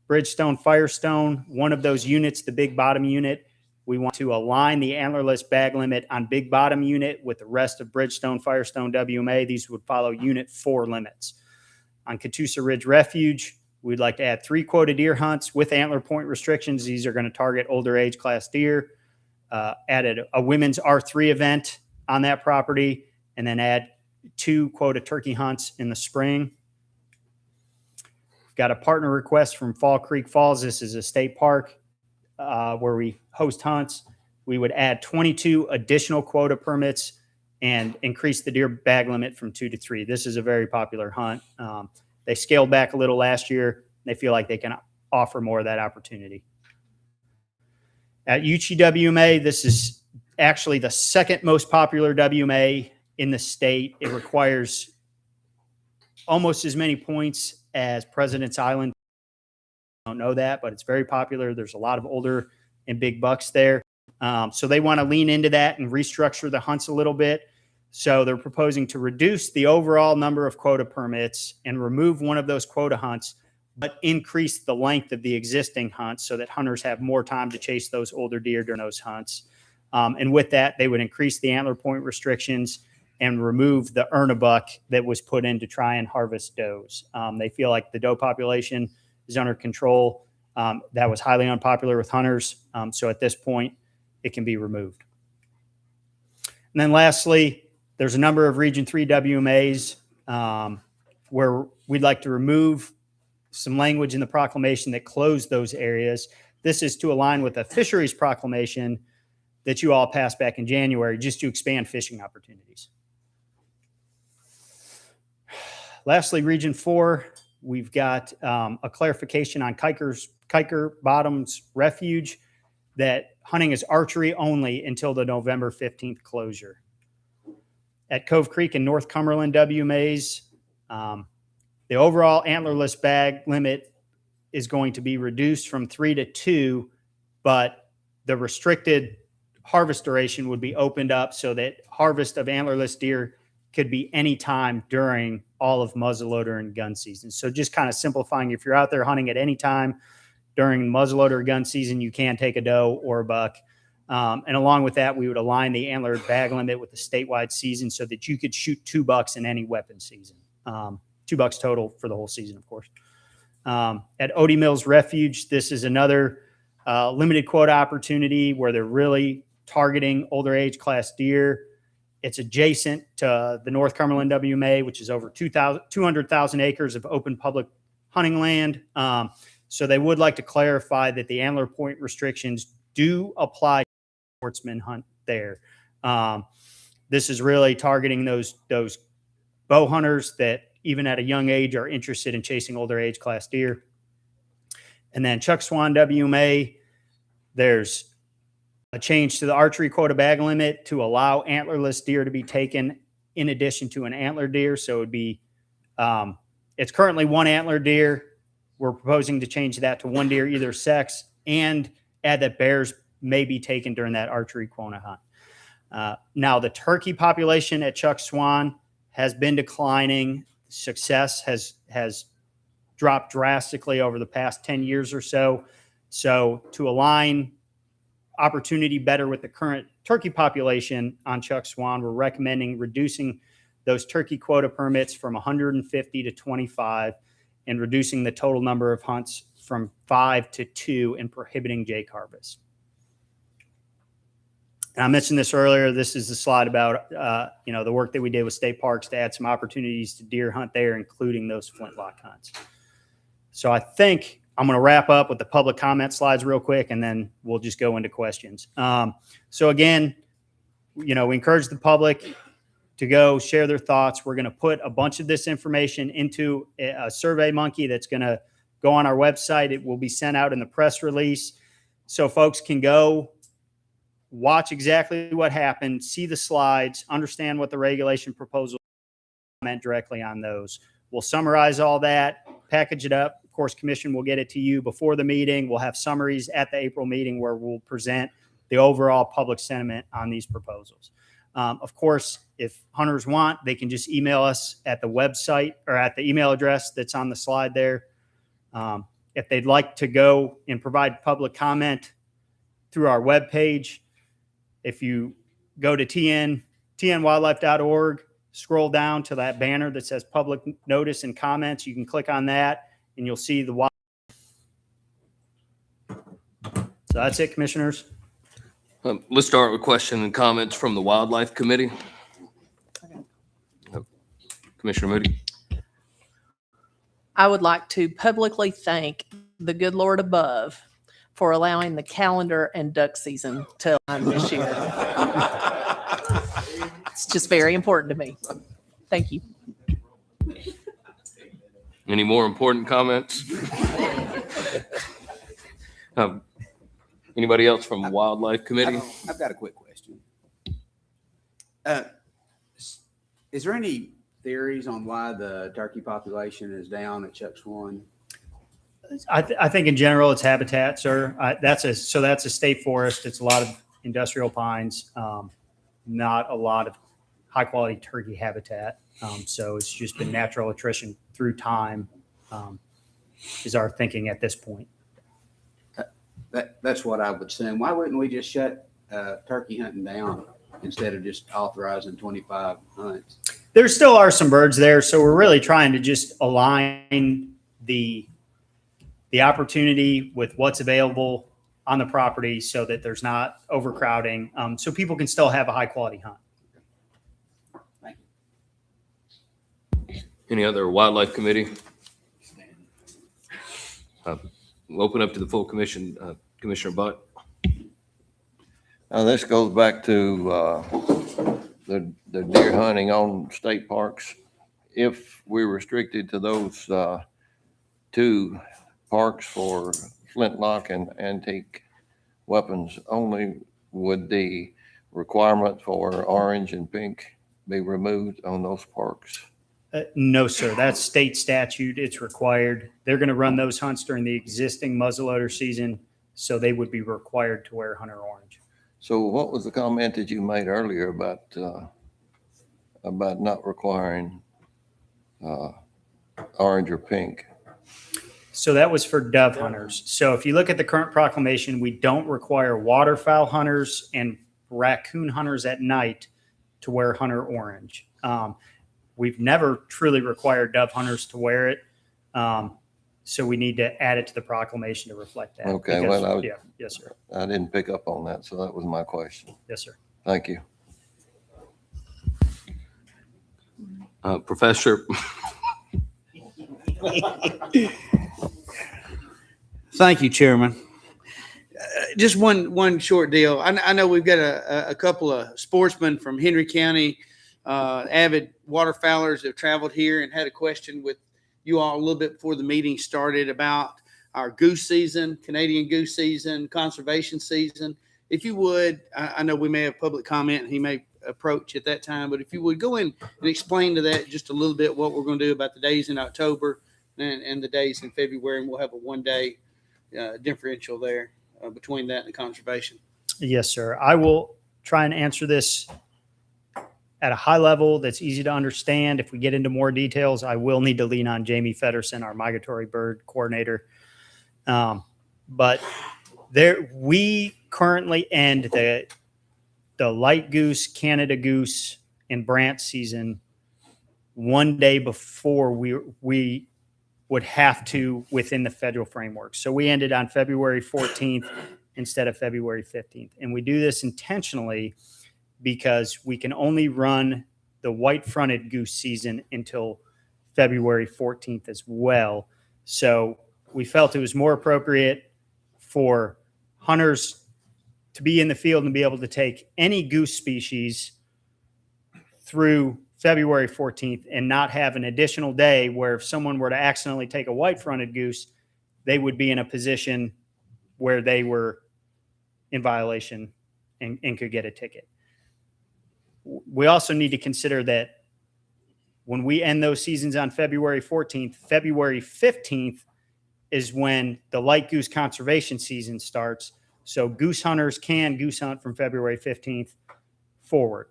Bridgestone, Firestone, one of those units, the big bottom unit, we want to align the antlerless bag limit on big bottom unit with the rest of Bridgestone, Firestone, WMA. These would follow Unit 4 limits. On Catoosa Ridge Refuge, we'd like to add 3 quota deer hunts with antler point restrictions. These are going to target older age class deer. Added a women's R3 event on that property, and then add 2 quota turkey hunts in the spring. We've got a partner request from Fall Creek Falls. This is a state park where we host hunts. We would add 22 additional quota permits and increase the deer bag limit from 2 to 3. This is a very popular hunt. They scaled back a little last year. They feel like they can offer more of that opportunity. At Uchee WMA, this is actually the second most popular WMA in the state. It requires almost as many points as President's Island. I don't know that, but it's very popular. There's a lot of older and big bucks there. So they want to lean into that and restructure the hunts a little bit. So they're proposing to reduce the overall number of quota permits and remove one of those quota hunts, but increase the length of the existing hunts so that hunters have more time to chase those older deer during those hunts. And with that, they would increase the antler point restrictions and remove the earn a buck that was put in to try and harvest does. They feel like the doe population is under control. That was highly unpopular with hunters. So at this point, it can be removed. And then lastly, there's a number of Region 3 WMAs where we'd like to remove some language in the proclamation that closed those areas. This is to align with the fisheries proclamation that you all passed back in January, just to expand fishing opportunities. Lastly, Region 4, we've got a clarification on Kiker Bottoms Refuge that hunting is archery only until the November 15th closure. At Cove Creek and North Cumberland WMAs, the overall antlerless bag limit is going to be reduced from 3 to 2, but the restricted harvest duration would be opened up so that harvest of antlerless deer could be any time during all of muzzleloader and gun season. So just kind of simplifying, if you're out there hunting at any time during muzzleloader or gun season, you can take a doe or a buck. And along with that, we would align the antler bag limit with the statewide season so that you could shoot 2 bucks in any weapon season. 2 bucks total for the whole season, of course. At Odie Mills Refuge, this is another limited quota opportunity where they're really targeting older age class deer. It's adjacent to the North Cumberland WMA, which is over 200,000 acres of open public hunting land. So they would like to clarify that the antler point restrictions do apply to sportsmen hunt there. This is really targeting those bow hunters that even at a young age are interested in chasing older age class deer. And then Chuck Swan WMA, there's a change to the archery quota bag limit to allow antlerless deer to be taken in addition to an antler deer. So it would be, it's currently 1 antler deer. We're proposing to change that to 1 deer, either sex, and add that bears may be taken during that archery quota hunt. Now the turkey population at Chuck Swan has been declining. Success has dropped drastically over the past 10 years or so. So to align opportunity better with the current turkey population on Chuck Swan, we're recommending reducing those turkey quota permits from 150 to 25 and reducing the total number of hunts from 5 to 2 and prohibiting jake harvest. And I mentioned this earlier. This is the slide about, the work that we did with state parks to add some opportunities to deer hunt there, including those flintlock hunts. So I think I'm going to wrap up with the public comment slides real quick, and then we'll just go into questions. So again, we encourage the public to go share their thoughts. We're going to put a bunch of this information into a Survey Monkey that's going to go on our website. It will be sent out in the press release so folks can go watch exactly what happened, see the slides, understand what the regulation proposal comment directly on those. We'll summarize all that, package it up. Of course, commission will get it to you before the meeting. We'll have summaries at the April meeting where we'll present the overall public sentiment on these proposals. Of course, if hunters want, they can just email us at the website or at the email address that's on the slide there. If they'd like to go and provide public comment through our webpage, if you go to tnwildlife.org, scroll down to that banner that says public notice and comments, you can click on that and you'll see the wild. So that's it, commissioners. Let's start with questions and comments from the Wildlife Committee. Commissioner Moody. I would like to publicly thank the good Lord above for allowing the calendar and duck season to align this year. It's just very important to me. Thank you. Any more important comments? Anybody else from the Wildlife Committee? I've got a quick question. Is there any theories on why the turkey population is down at Chuck Swan? I think in general it's habitat, sir. That's a state forest. It's a lot of industrial pines, not a lot of high quality turkey habitat. So it's just been natural attrition through time, is our thinking at this point. That's what I would say. Why wouldn't we just shut turkey hunting down instead of just authorizing 25 hunts? There still are some birds there, so we're really trying to just align the opportunity with what's available on the property so that there's not overcrowding, so people can still have a high quality hunt. Any other wildlife committee? We'll open up to the full commission. Commissioner Butt. Now, this goes back to the deer hunting on state parks. If we're restricted to those two parks for flintlock and antique weapons only, would the requirement for orange and pink be removed on those parks? No, sir. That's state statute. It's required. They're going to run those hunts during the existing muzzleloader season, so they would be required to wear hunter orange. So what was the comment that you made earlier about not requiring orange or pink? So that was for dove hunters. So if you look at the current proclamation, we don't require waterfowl hunters and raccoon hunters at night to wear hunter orange. We've never truly required dove hunters to wear it. So we need to add it to the proclamation to reflect that. Okay, Because- yeah, yes, sir. I didn't pick up on that, so that was my question. Yes, sir. Thank you. Professor. Thank you, Chairman. Just one short deal. I know we've got a couple of sportsmen from Henry County, avid waterfowlers that have traveled here and had a question with you all a little bit before the meeting started about our goose season, Canadian goose season, conservation season. If you would, I know we may have public comment and he may approach at that time, but if you would go in and explain to that just a little bit what we're going to do about the days in October and the days in February, and we'll have a 1 day differential there between that and the conservation. Yes, sir. I will try and answer this at a high level that's easy to understand. If we get into more details, I will need to lean on Jamie Feddersen, our migratory bird coordinator. But we currently end the light goose, Canada goose, and brant season 1 day before we would have to within the federal framework. So we ended on February 14th instead of February 15th. And we do this intentionally because we can only run the white-fronted goose season until February 14th as well. So we felt it was more appropriate for hunters to be in the field and be able to take any goose species through February 14th and not have an additional day where if someone were to accidentally take a white-fronted goose, they would be in a position where they were in violation and could get a ticket. We also need to consider that when we end those seasons on February 14th, February 15th is when the light goose conservation season starts. So goose hunters can goose hunt from February 15th forward.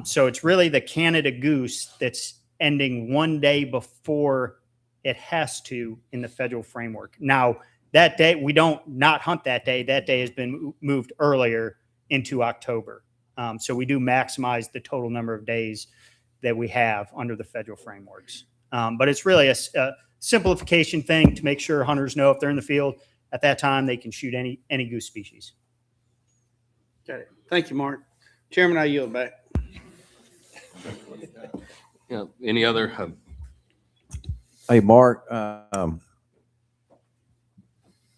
So it's really the Canada goose that's ending 1 day before it has to in the federal framework. Now, that day, we don't not hunt that day. That day has been moved earlier into October. So we do maximize the total number of days that we have under the federal frameworks. But it's really a simplification thing to make sure hunters know if they're in the field at that time, they can shoot any goose species. Got it. Thank you, Mark. Chairman, I yield back. Yeah. Any other? Hey, Mark,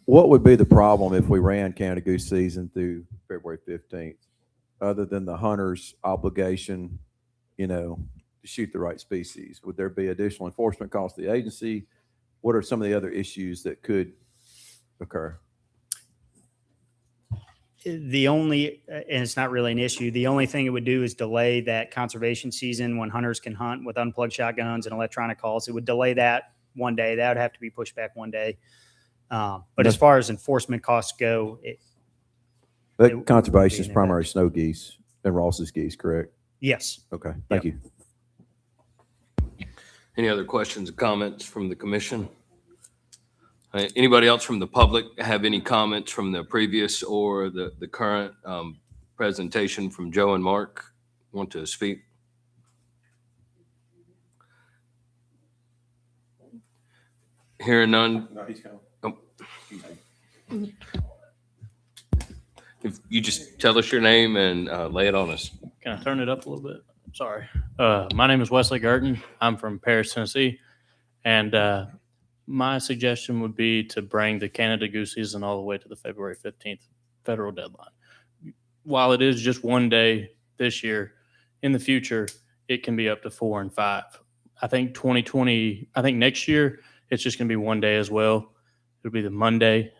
what would be the problem if we ran Canada goose season through February 15th, other than the hunter's obligation, to shoot the right species? Would there be additional enforcement costs to the agency? What are some of the other issues that could occur? The only, and it's not really an issue, the only thing it would do is delay that conservation season when hunters can hunt with unplugged shotguns and electronic calls. It would delay that 1 day. That would have to be pushed back 1 day. But as far as enforcement costs go, They That would conservation is be in primary snow geese and Ross's geese, correct? Yes. Okay, thank you. Any other questions or comments from the commission? Anybody else from the public have any comments from the previous or the current presentation from Joe and Mark? Want to speak? Hearing none. No, he's coming. Oh. If you just tell us your name and lay it on us. Can I turn it up a little bit? Sorry. My name is Wesley Gerton. I'm from Paris, Tennessee. And my suggestion would be to bring the Canada goose season all the way to the February 15th federal deadline. While it is just one day this year, in the future, it can be up to 4 and 5. I think next year, it's just going to be one day as well. It'll be the Monday.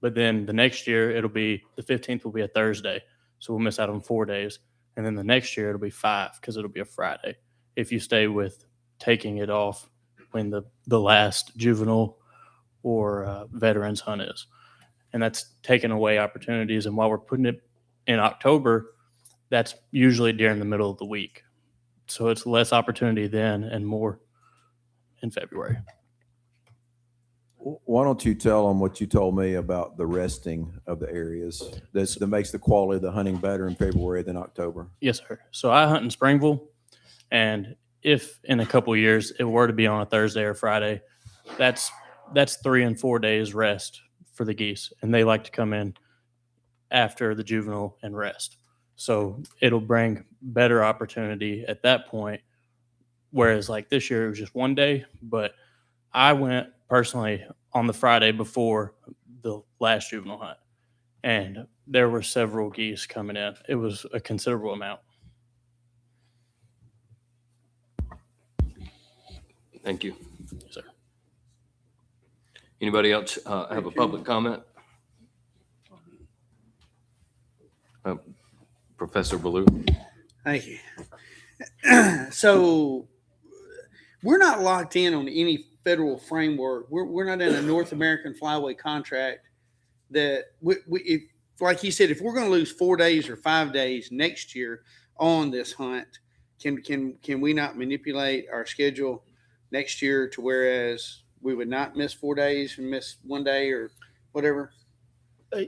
But then the next year, it'll be the 15th will be a Thursday. So we'll miss out on 4 days. And then the next year, it'll be 5 because it'll be a Friday. If you stay with taking it off when the last juvenile or veterans hunt is. And that's taking away opportunities. And while we're putting it in October, that's usually during the middle of the week. So it's less opportunity then and more in February. Why don't you tell them what you told me about the resting of the areas that makes the quality of the hunting better in February than October? Yes, sir. So I hunt in Springville, and if in a couple of years it were to be on a Thursday or Friday, that's 3 and 4 days rest for the geese, and they like to come in after the juvenile and rest. So it'll bring better opportunity at that point. Whereas like this year it was just one day, but I went personally on the Friday before the last juvenile hunt, and there were several geese coming in. It was a considerable amount. Thank you. Yes, sir. Anybody else have a public comment? Professor Ballou. Thank you. So we're not locked in on any federal framework. We're not in a North American flyway contract that if, like he said, if we're going to lose 4 days or 5 days next year on this hunt, can we not manipulate our schedule next year to whereas we would not miss 4 days and miss 1 day or whatever?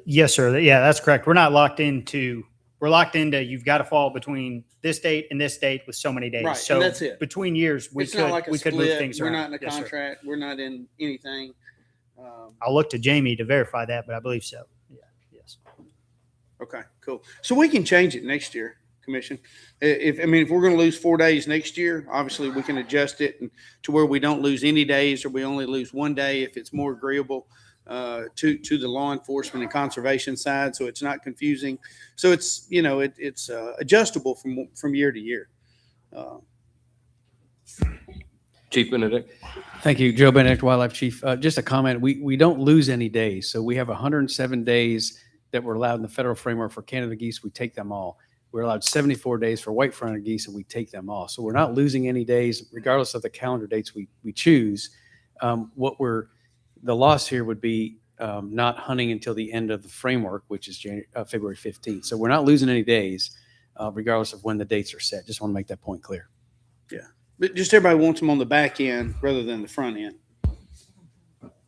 Yes, sir. Yeah, that's correct. We're locked into you've got to fall between this date and this date with so many days. Right, So and that's it. between years, we It's not like a could move split. things We're around. not in a Yes, sir. contract. We're not in anything. I'll look to Jamie to verify that, but I believe so. Yeah. Yes. Okay, cool. So we can change it next year, Commission. If we're going to lose 4 days next year, obviously we can adjust it to where we don't lose any days, or we only lose 1 day if it's more agreeable to the law enforcement and conservation side, so it's not confusing. So it's it's adjustable from year to year. Chief Benedict. Thank you, Joe Benedict, Wildlife Chief. Just a comment. We don't lose any days. So we have 107 days that we're allowed in the federal framework for Canada geese. We take them all. We're allowed 74 days for white-fronted geese, and we take them all. So we're not losing any days, regardless of the calendar dates we choose. The loss here would be not hunting until the end of the framework, which is February 15th. So we're not losing any days, regardless of when the dates are set. Just want to make that point clear. Yeah, but just everybody wants them on the back end rather than the front end.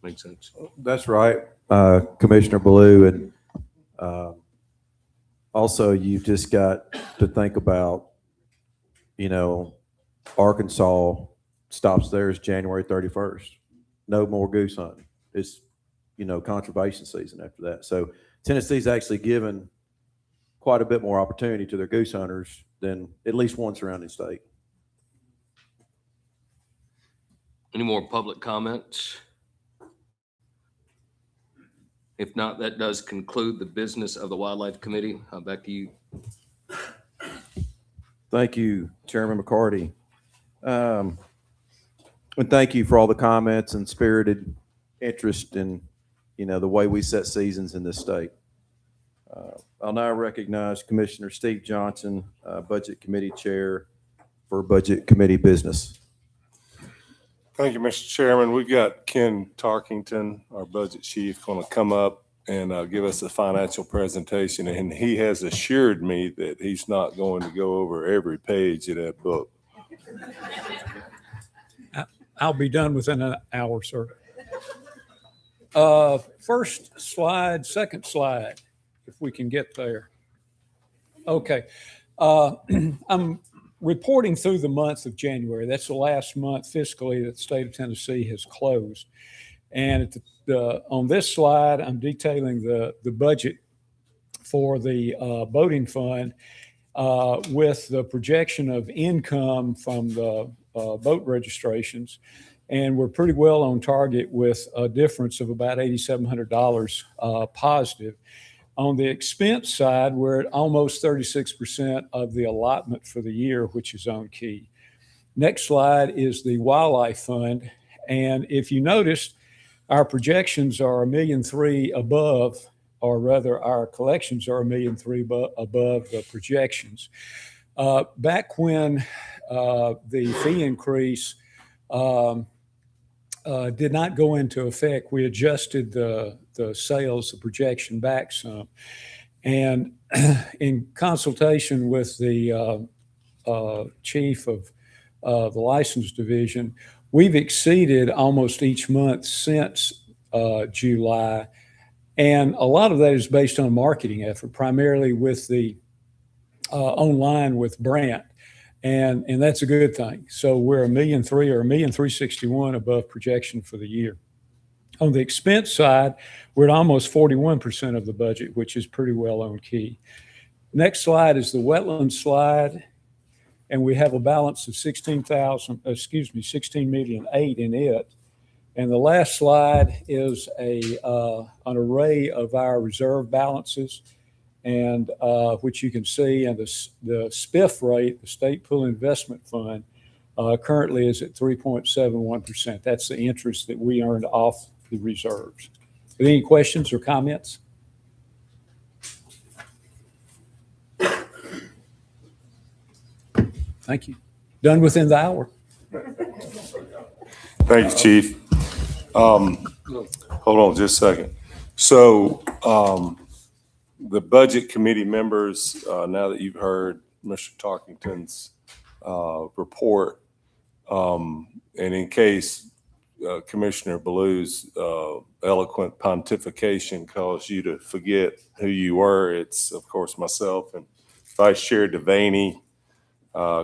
Makes sense. That's right, Commissioner Ballou. And also, you've just got to think about, Arkansas stops theirs January 31st. No more goose hunting. It's, conservation season after that. So Tennessee's actually given quite a bit more opportunity to their goose hunters than at least one surrounding state. Any more public comments? If not, that does conclude the business of the Wildlife Committee. Back to you. Thank you, Chairman McCarty. And thank you for all the comments and spirited interest in, the way we set seasons in this state. I'll now recognize Commissioner Steve Johnson, Budget Committee Chair for Budget Committee business. Thank you, Mr. Chairman. We've got Ken Tarkington, our budget chief, going to come up and give us a financial presentation. And he has assured me that he's not going to go over every page of that book. I'll be done within an hour, sir. First slide, second slide, if we can get there. Okay. I'm reporting through the month of January. That's the last month fiscally that the state of Tennessee has closed. And on this slide, I'm detailing the budget for the boating fund with the projection of income from the boat registrations. And we're pretty well on target with a difference of about $8,700 positive. On the expense side, we're at almost 36% of the allotment for the year, which is on key. Next slide is the wildlife fund. And if you notice, our projections are $1.3 million above, or rather our collections are $1.3 million above the projections. Back when the fee increase did not go into effect, we adjusted the sales, the projection back some. And in consultation with the chief of the license division, we've exceeded almost each month since July. And a lot of that is based on a marketing effort, primarily with the online with Brant. And that's a good thing. So we're $1.3 million or $1.361 million above projection for the year. On the expense side, we're at almost 41% of the budget, which is pretty well on key. Next slide is the wetland slide. And we have a balance of $16.8 million in it. And the last slide is an array of our reserve balances, and which you can see, and the SPIF rate, the State Pool Investment Fund, currently is at 3.71%. That's the interest that we earned off the reserves. Any questions or comments? Thank you. Done within the hour. Thank you, Chief. Hold on just a second. So the budget committee members, now that you've heard Mr. Tarkington's report, and in case Commissioner Ballou's eloquent pontification caused you to forget who you were, it's of course myself and Vice Chair Devaney,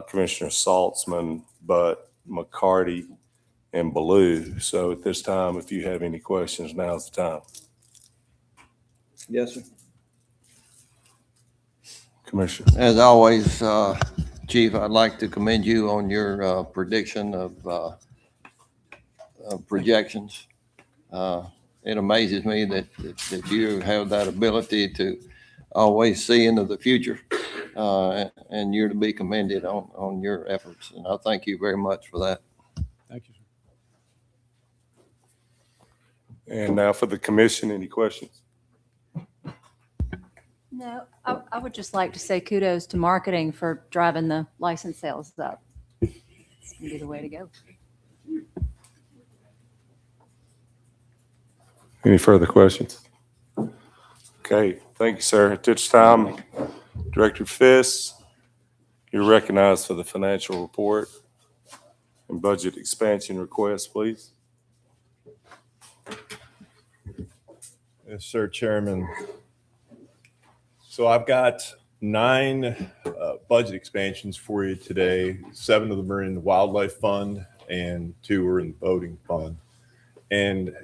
Commissioner Saltzman, Butt, McCarty, and Ballou. So at this time, if you have any questions, now's the time. Yes, sir. Commissioner. As always, Chief, I'd like to commend you on your prediction of projections. It amazes me that you have that ability to always see into the future, and you're to be commended on your efforts. And I thank you very much for that. Thank you, sir. And now for the commission, any questions? No, I would just like to say kudos to marketing for driving the license sales up. It's gonna be the way to go. Any further questions? Okay, thank you, sir. At this time, Director Fiss, you're recognized for the financial report and budget expansion request, please. Yes, sir, Chairman. So I've got 9 budget expansions for you today. 7 of them are in the Wildlife Fund and 2 are in the Boating Fund. And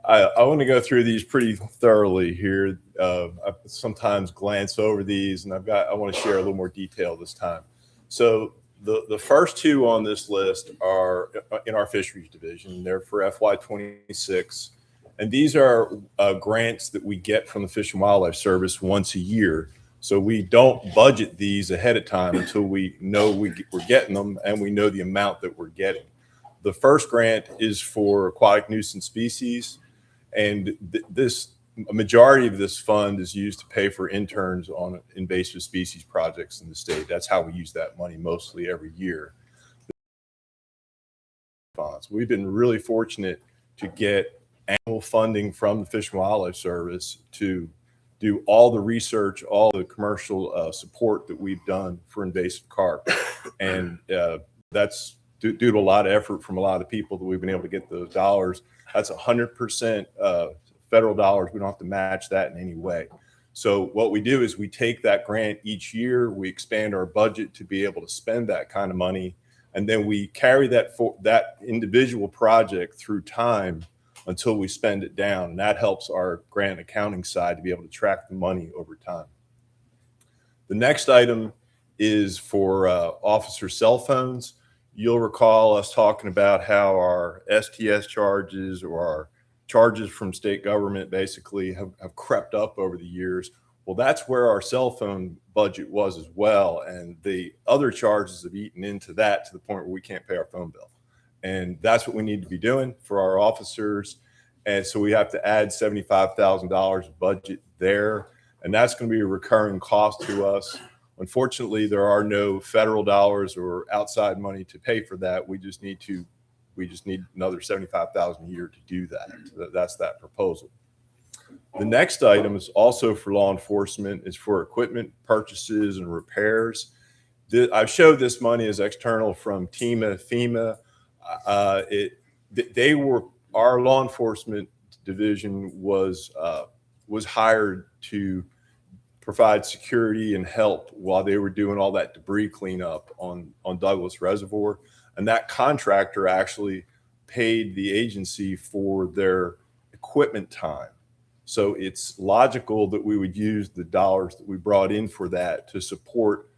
I want to go through these pretty thoroughly here. I sometimes glance over these, and I want to share a little more detail this time. So the first 2 on this list are in our fisheries division. They're for FY26. And these are grants that we get from the Fish and Wildlife Service once a year. So we don't budget these ahead of time until we know we're getting them and we know the amount that we're getting. The first grant is for aquatic nuisance species. And a majority of this fund is used to pay for interns on invasive species projects in the state. That's how we use that money mostly every year. We've been really fortunate to get annual funding from the Fish and Wildlife Service to do all the research, all the commercial support that we've done for invasive carp. And that's due to a lot of effort from a lot of people that we've been able to get those dollars. That's 100% federal dollars. We don't have to match that in any way. So what we do is we take that grant each year, we expand our budget to be able to spend that kind of money, and then we carry that for that individual project through time until we spend it down. And that helps our grant accounting side to be able to track the money over time. The next item is for officer cell phones. You'll recall us talking about how our STS charges, or our charges from state government, basically have crept up over the years. Well, that's where our cell phone budget was as well. And the other charges have eaten into that to the point where we can't pay our phone bill. And that's what we need to be doing for our officers. And so we have to add $75,000 budget there. And that's going to be a recurring cost to us. Unfortunately, there are no federal dollars or outside money to pay for that. We just need another $75,000 a year to do that. That's that proposal. The next item is also for law enforcement, is for equipment purchases and repairs. I've showed this money as external from FEMA. Our law enforcement division was hired to provide security and help while they were doing all that debris cleanup on Douglas Reservoir. And that contractor actually paid the agency for their equipment time. So it's logical that we would use the dollars that we brought in for that to support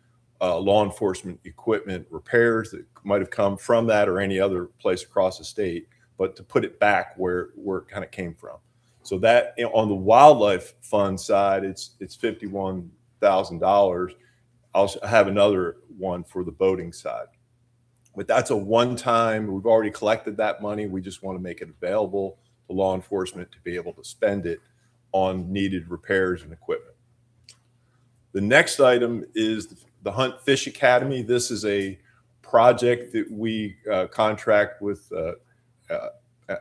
law enforcement equipment repairs that might have come from that or any other place across the state, but to put it back where it kind of came from. So that on the wildlife fund side, it's $51,000. I'll have another one for the boating side. But that's a one-time, we've already collected that money. We just want to make it available to law enforcement to be able to spend it on needed repairs and equipment. The next item is the Hunt Fish Academy. This is a project that we contract with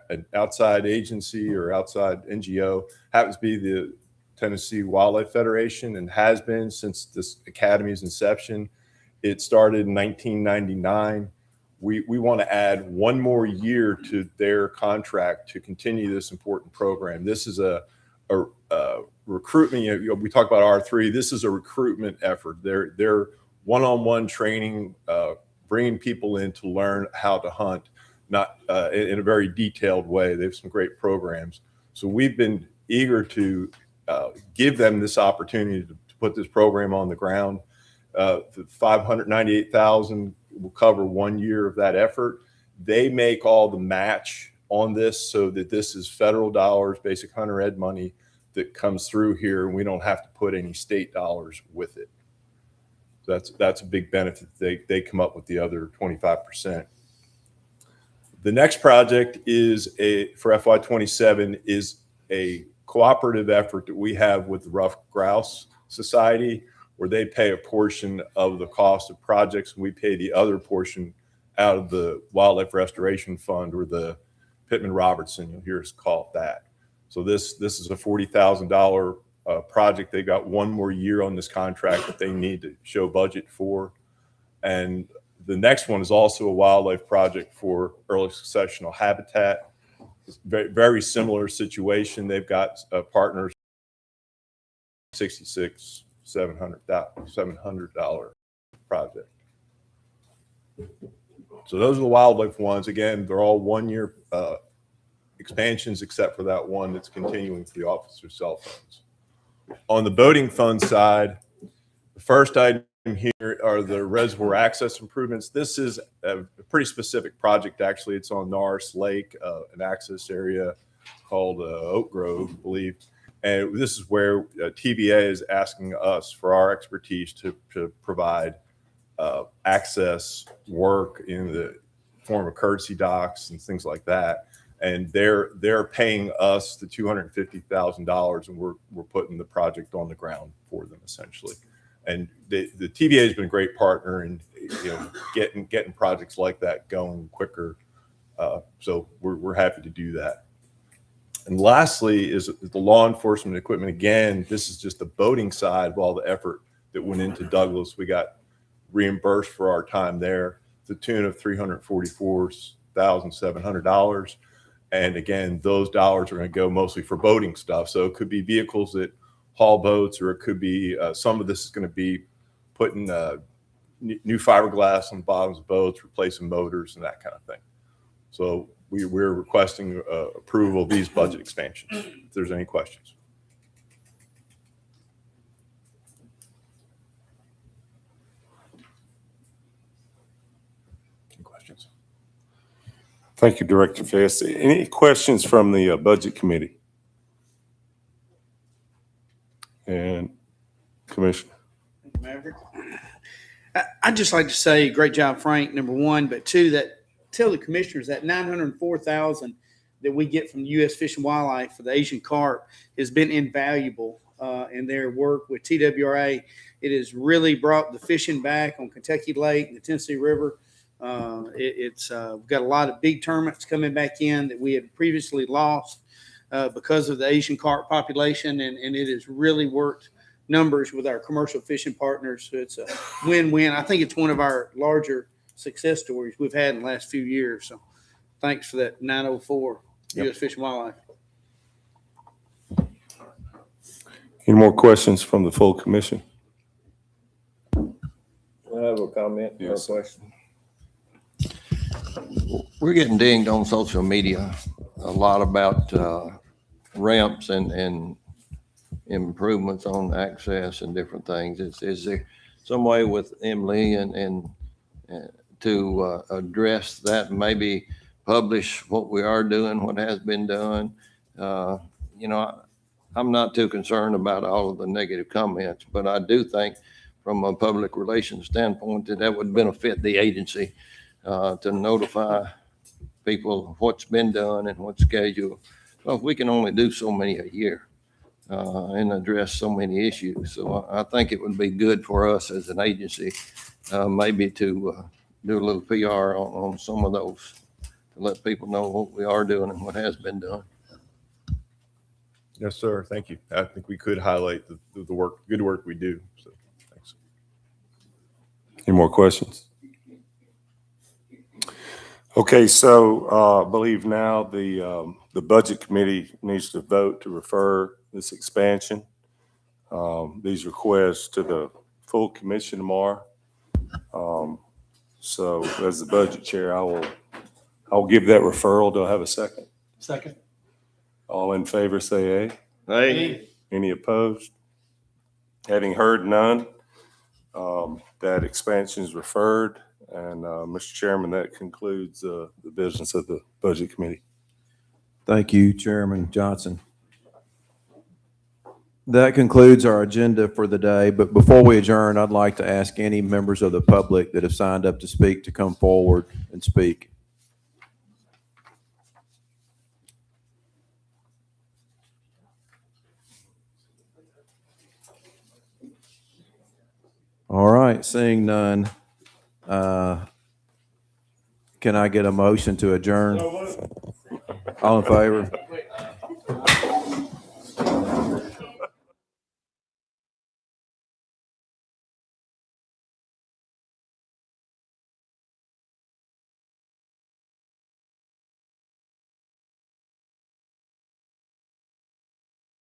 an outside agency or outside NGO. Happens to be the Tennessee Wildlife Federation, and has been since this academy's inception. It started in 1999. We want to add one more year to their contract to continue this important program. This is a recruitment. We talk about R3. This is a recruitment effort. They're one-on-one training, bringing people in to learn how to hunt, not in a very detailed way. They have some great programs. So we've been eager to give them this opportunity to put this program on the ground. The $598,000 will cover 1 year of that effort. They make all the match on this so that this is federal dollars, basic hunter ed money that comes through here, and we don't have to put any state dollars with it. So that's a big benefit. They come up with the other 25%. The next project is for FY27 is a cooperative effort that we have with the Rough Grouse Society, where they pay a portion of the cost of projects, and we pay the other portion out of the Wildlife Restoration Fund, or the Pittman-Robertson. You'll hear us call it that. So this is a $40,000 project. They got one more year on this contract that they need to show budget for. And the next one is also a wildlife project for early successional habitat. It's very, very similar situation. They've got partners, $700 project. So those are the wildlife ones. Again, they're all 1 year expansions, except for that one that's continuing for the officer cell phones. On the boating fund side, the first item here are the reservoir access improvements. This is a pretty specific project. Actually, it's on Norris Lake, an access area called Oak Grove, I believe. And this is where TVA is asking us for our expertise to provide access work in the form of courtesy docks and things like that. And they're paying us the $250,000, and we're putting the project on the ground for them essentially. And the TVA has been a great partner in getting projects like that going quicker. So we're happy to do that. And lastly is the law enforcement equipment. Again, this is just the boating side of all the effort that went into Douglas. We got reimbursed for our time there to the tune of $344,700. And again, those dollars are going to go mostly for boating stuff. So it could be vehicles that haul boats, or it could be some of this is going to be putting new fiberglass on the bottoms of boats, replacing motors and that kind of thing. So we're requesting approval of these budget expansions. If there's any questions. Any questions? Thank you, Director Fiss. Any questions from the Budget Committee? And Commissioner? Maverick. I'd just like to say, great job, Frank, number one, but two, that tell the commissioners that $904,000 that we get from the U.S. Fish and Wildlife for the Asian carp has been invaluable in their work with TWRA. It has really brought the fishing back on Kentucky Lake and the Tennessee River. We've got a lot of big tournaments coming back in that we had previously lost because of the Asian carp population, and it has really worked numbers with our commercial fishing partners. So it's a win-win. I think it's one of our larger success stories we've had in the last few years. So thanks for that 904 U.S. Fish and Wildlife. Any more questions from the full commission? I have a comment or a question. We're getting dinged on social media a lot about ramps and improvements on access and different things. Is there some way with Emily and to address that, and maybe publish what we are doing, what has been done? I'm not too concerned about all of the negative comments, but I do think from a public relations standpoint that would benefit the agency to notify people what's been done and what's scheduled. Well, we can only do so many a year and address so many issues. So I think it would be good for us as an agency maybe to do a little PR on some of those to let people know what we are doing and what has been done. Yes, sir. Thank you. I think we could highlight the good work we do. So thanks. Any more questions? Okay, so I believe now the Budget Committee needs to vote to refer this expansion, these requests to the full commission tomorrow. So as the budget chair, I'll give that referral. Do I have a second? Second. All in favor, say aye. Hey, Any opposed? Having heard none, that expansion is referred. And Mr. Chairman, that concludes the business of the Budget Committee. Thank you, Chairman Johnson. That concludes our agenda for the day. But before we adjourn, I'd like to ask any members of the public that have signed up to speak to come forward and speak. All right, seeing none, can I get a motion to adjourn? All in favor?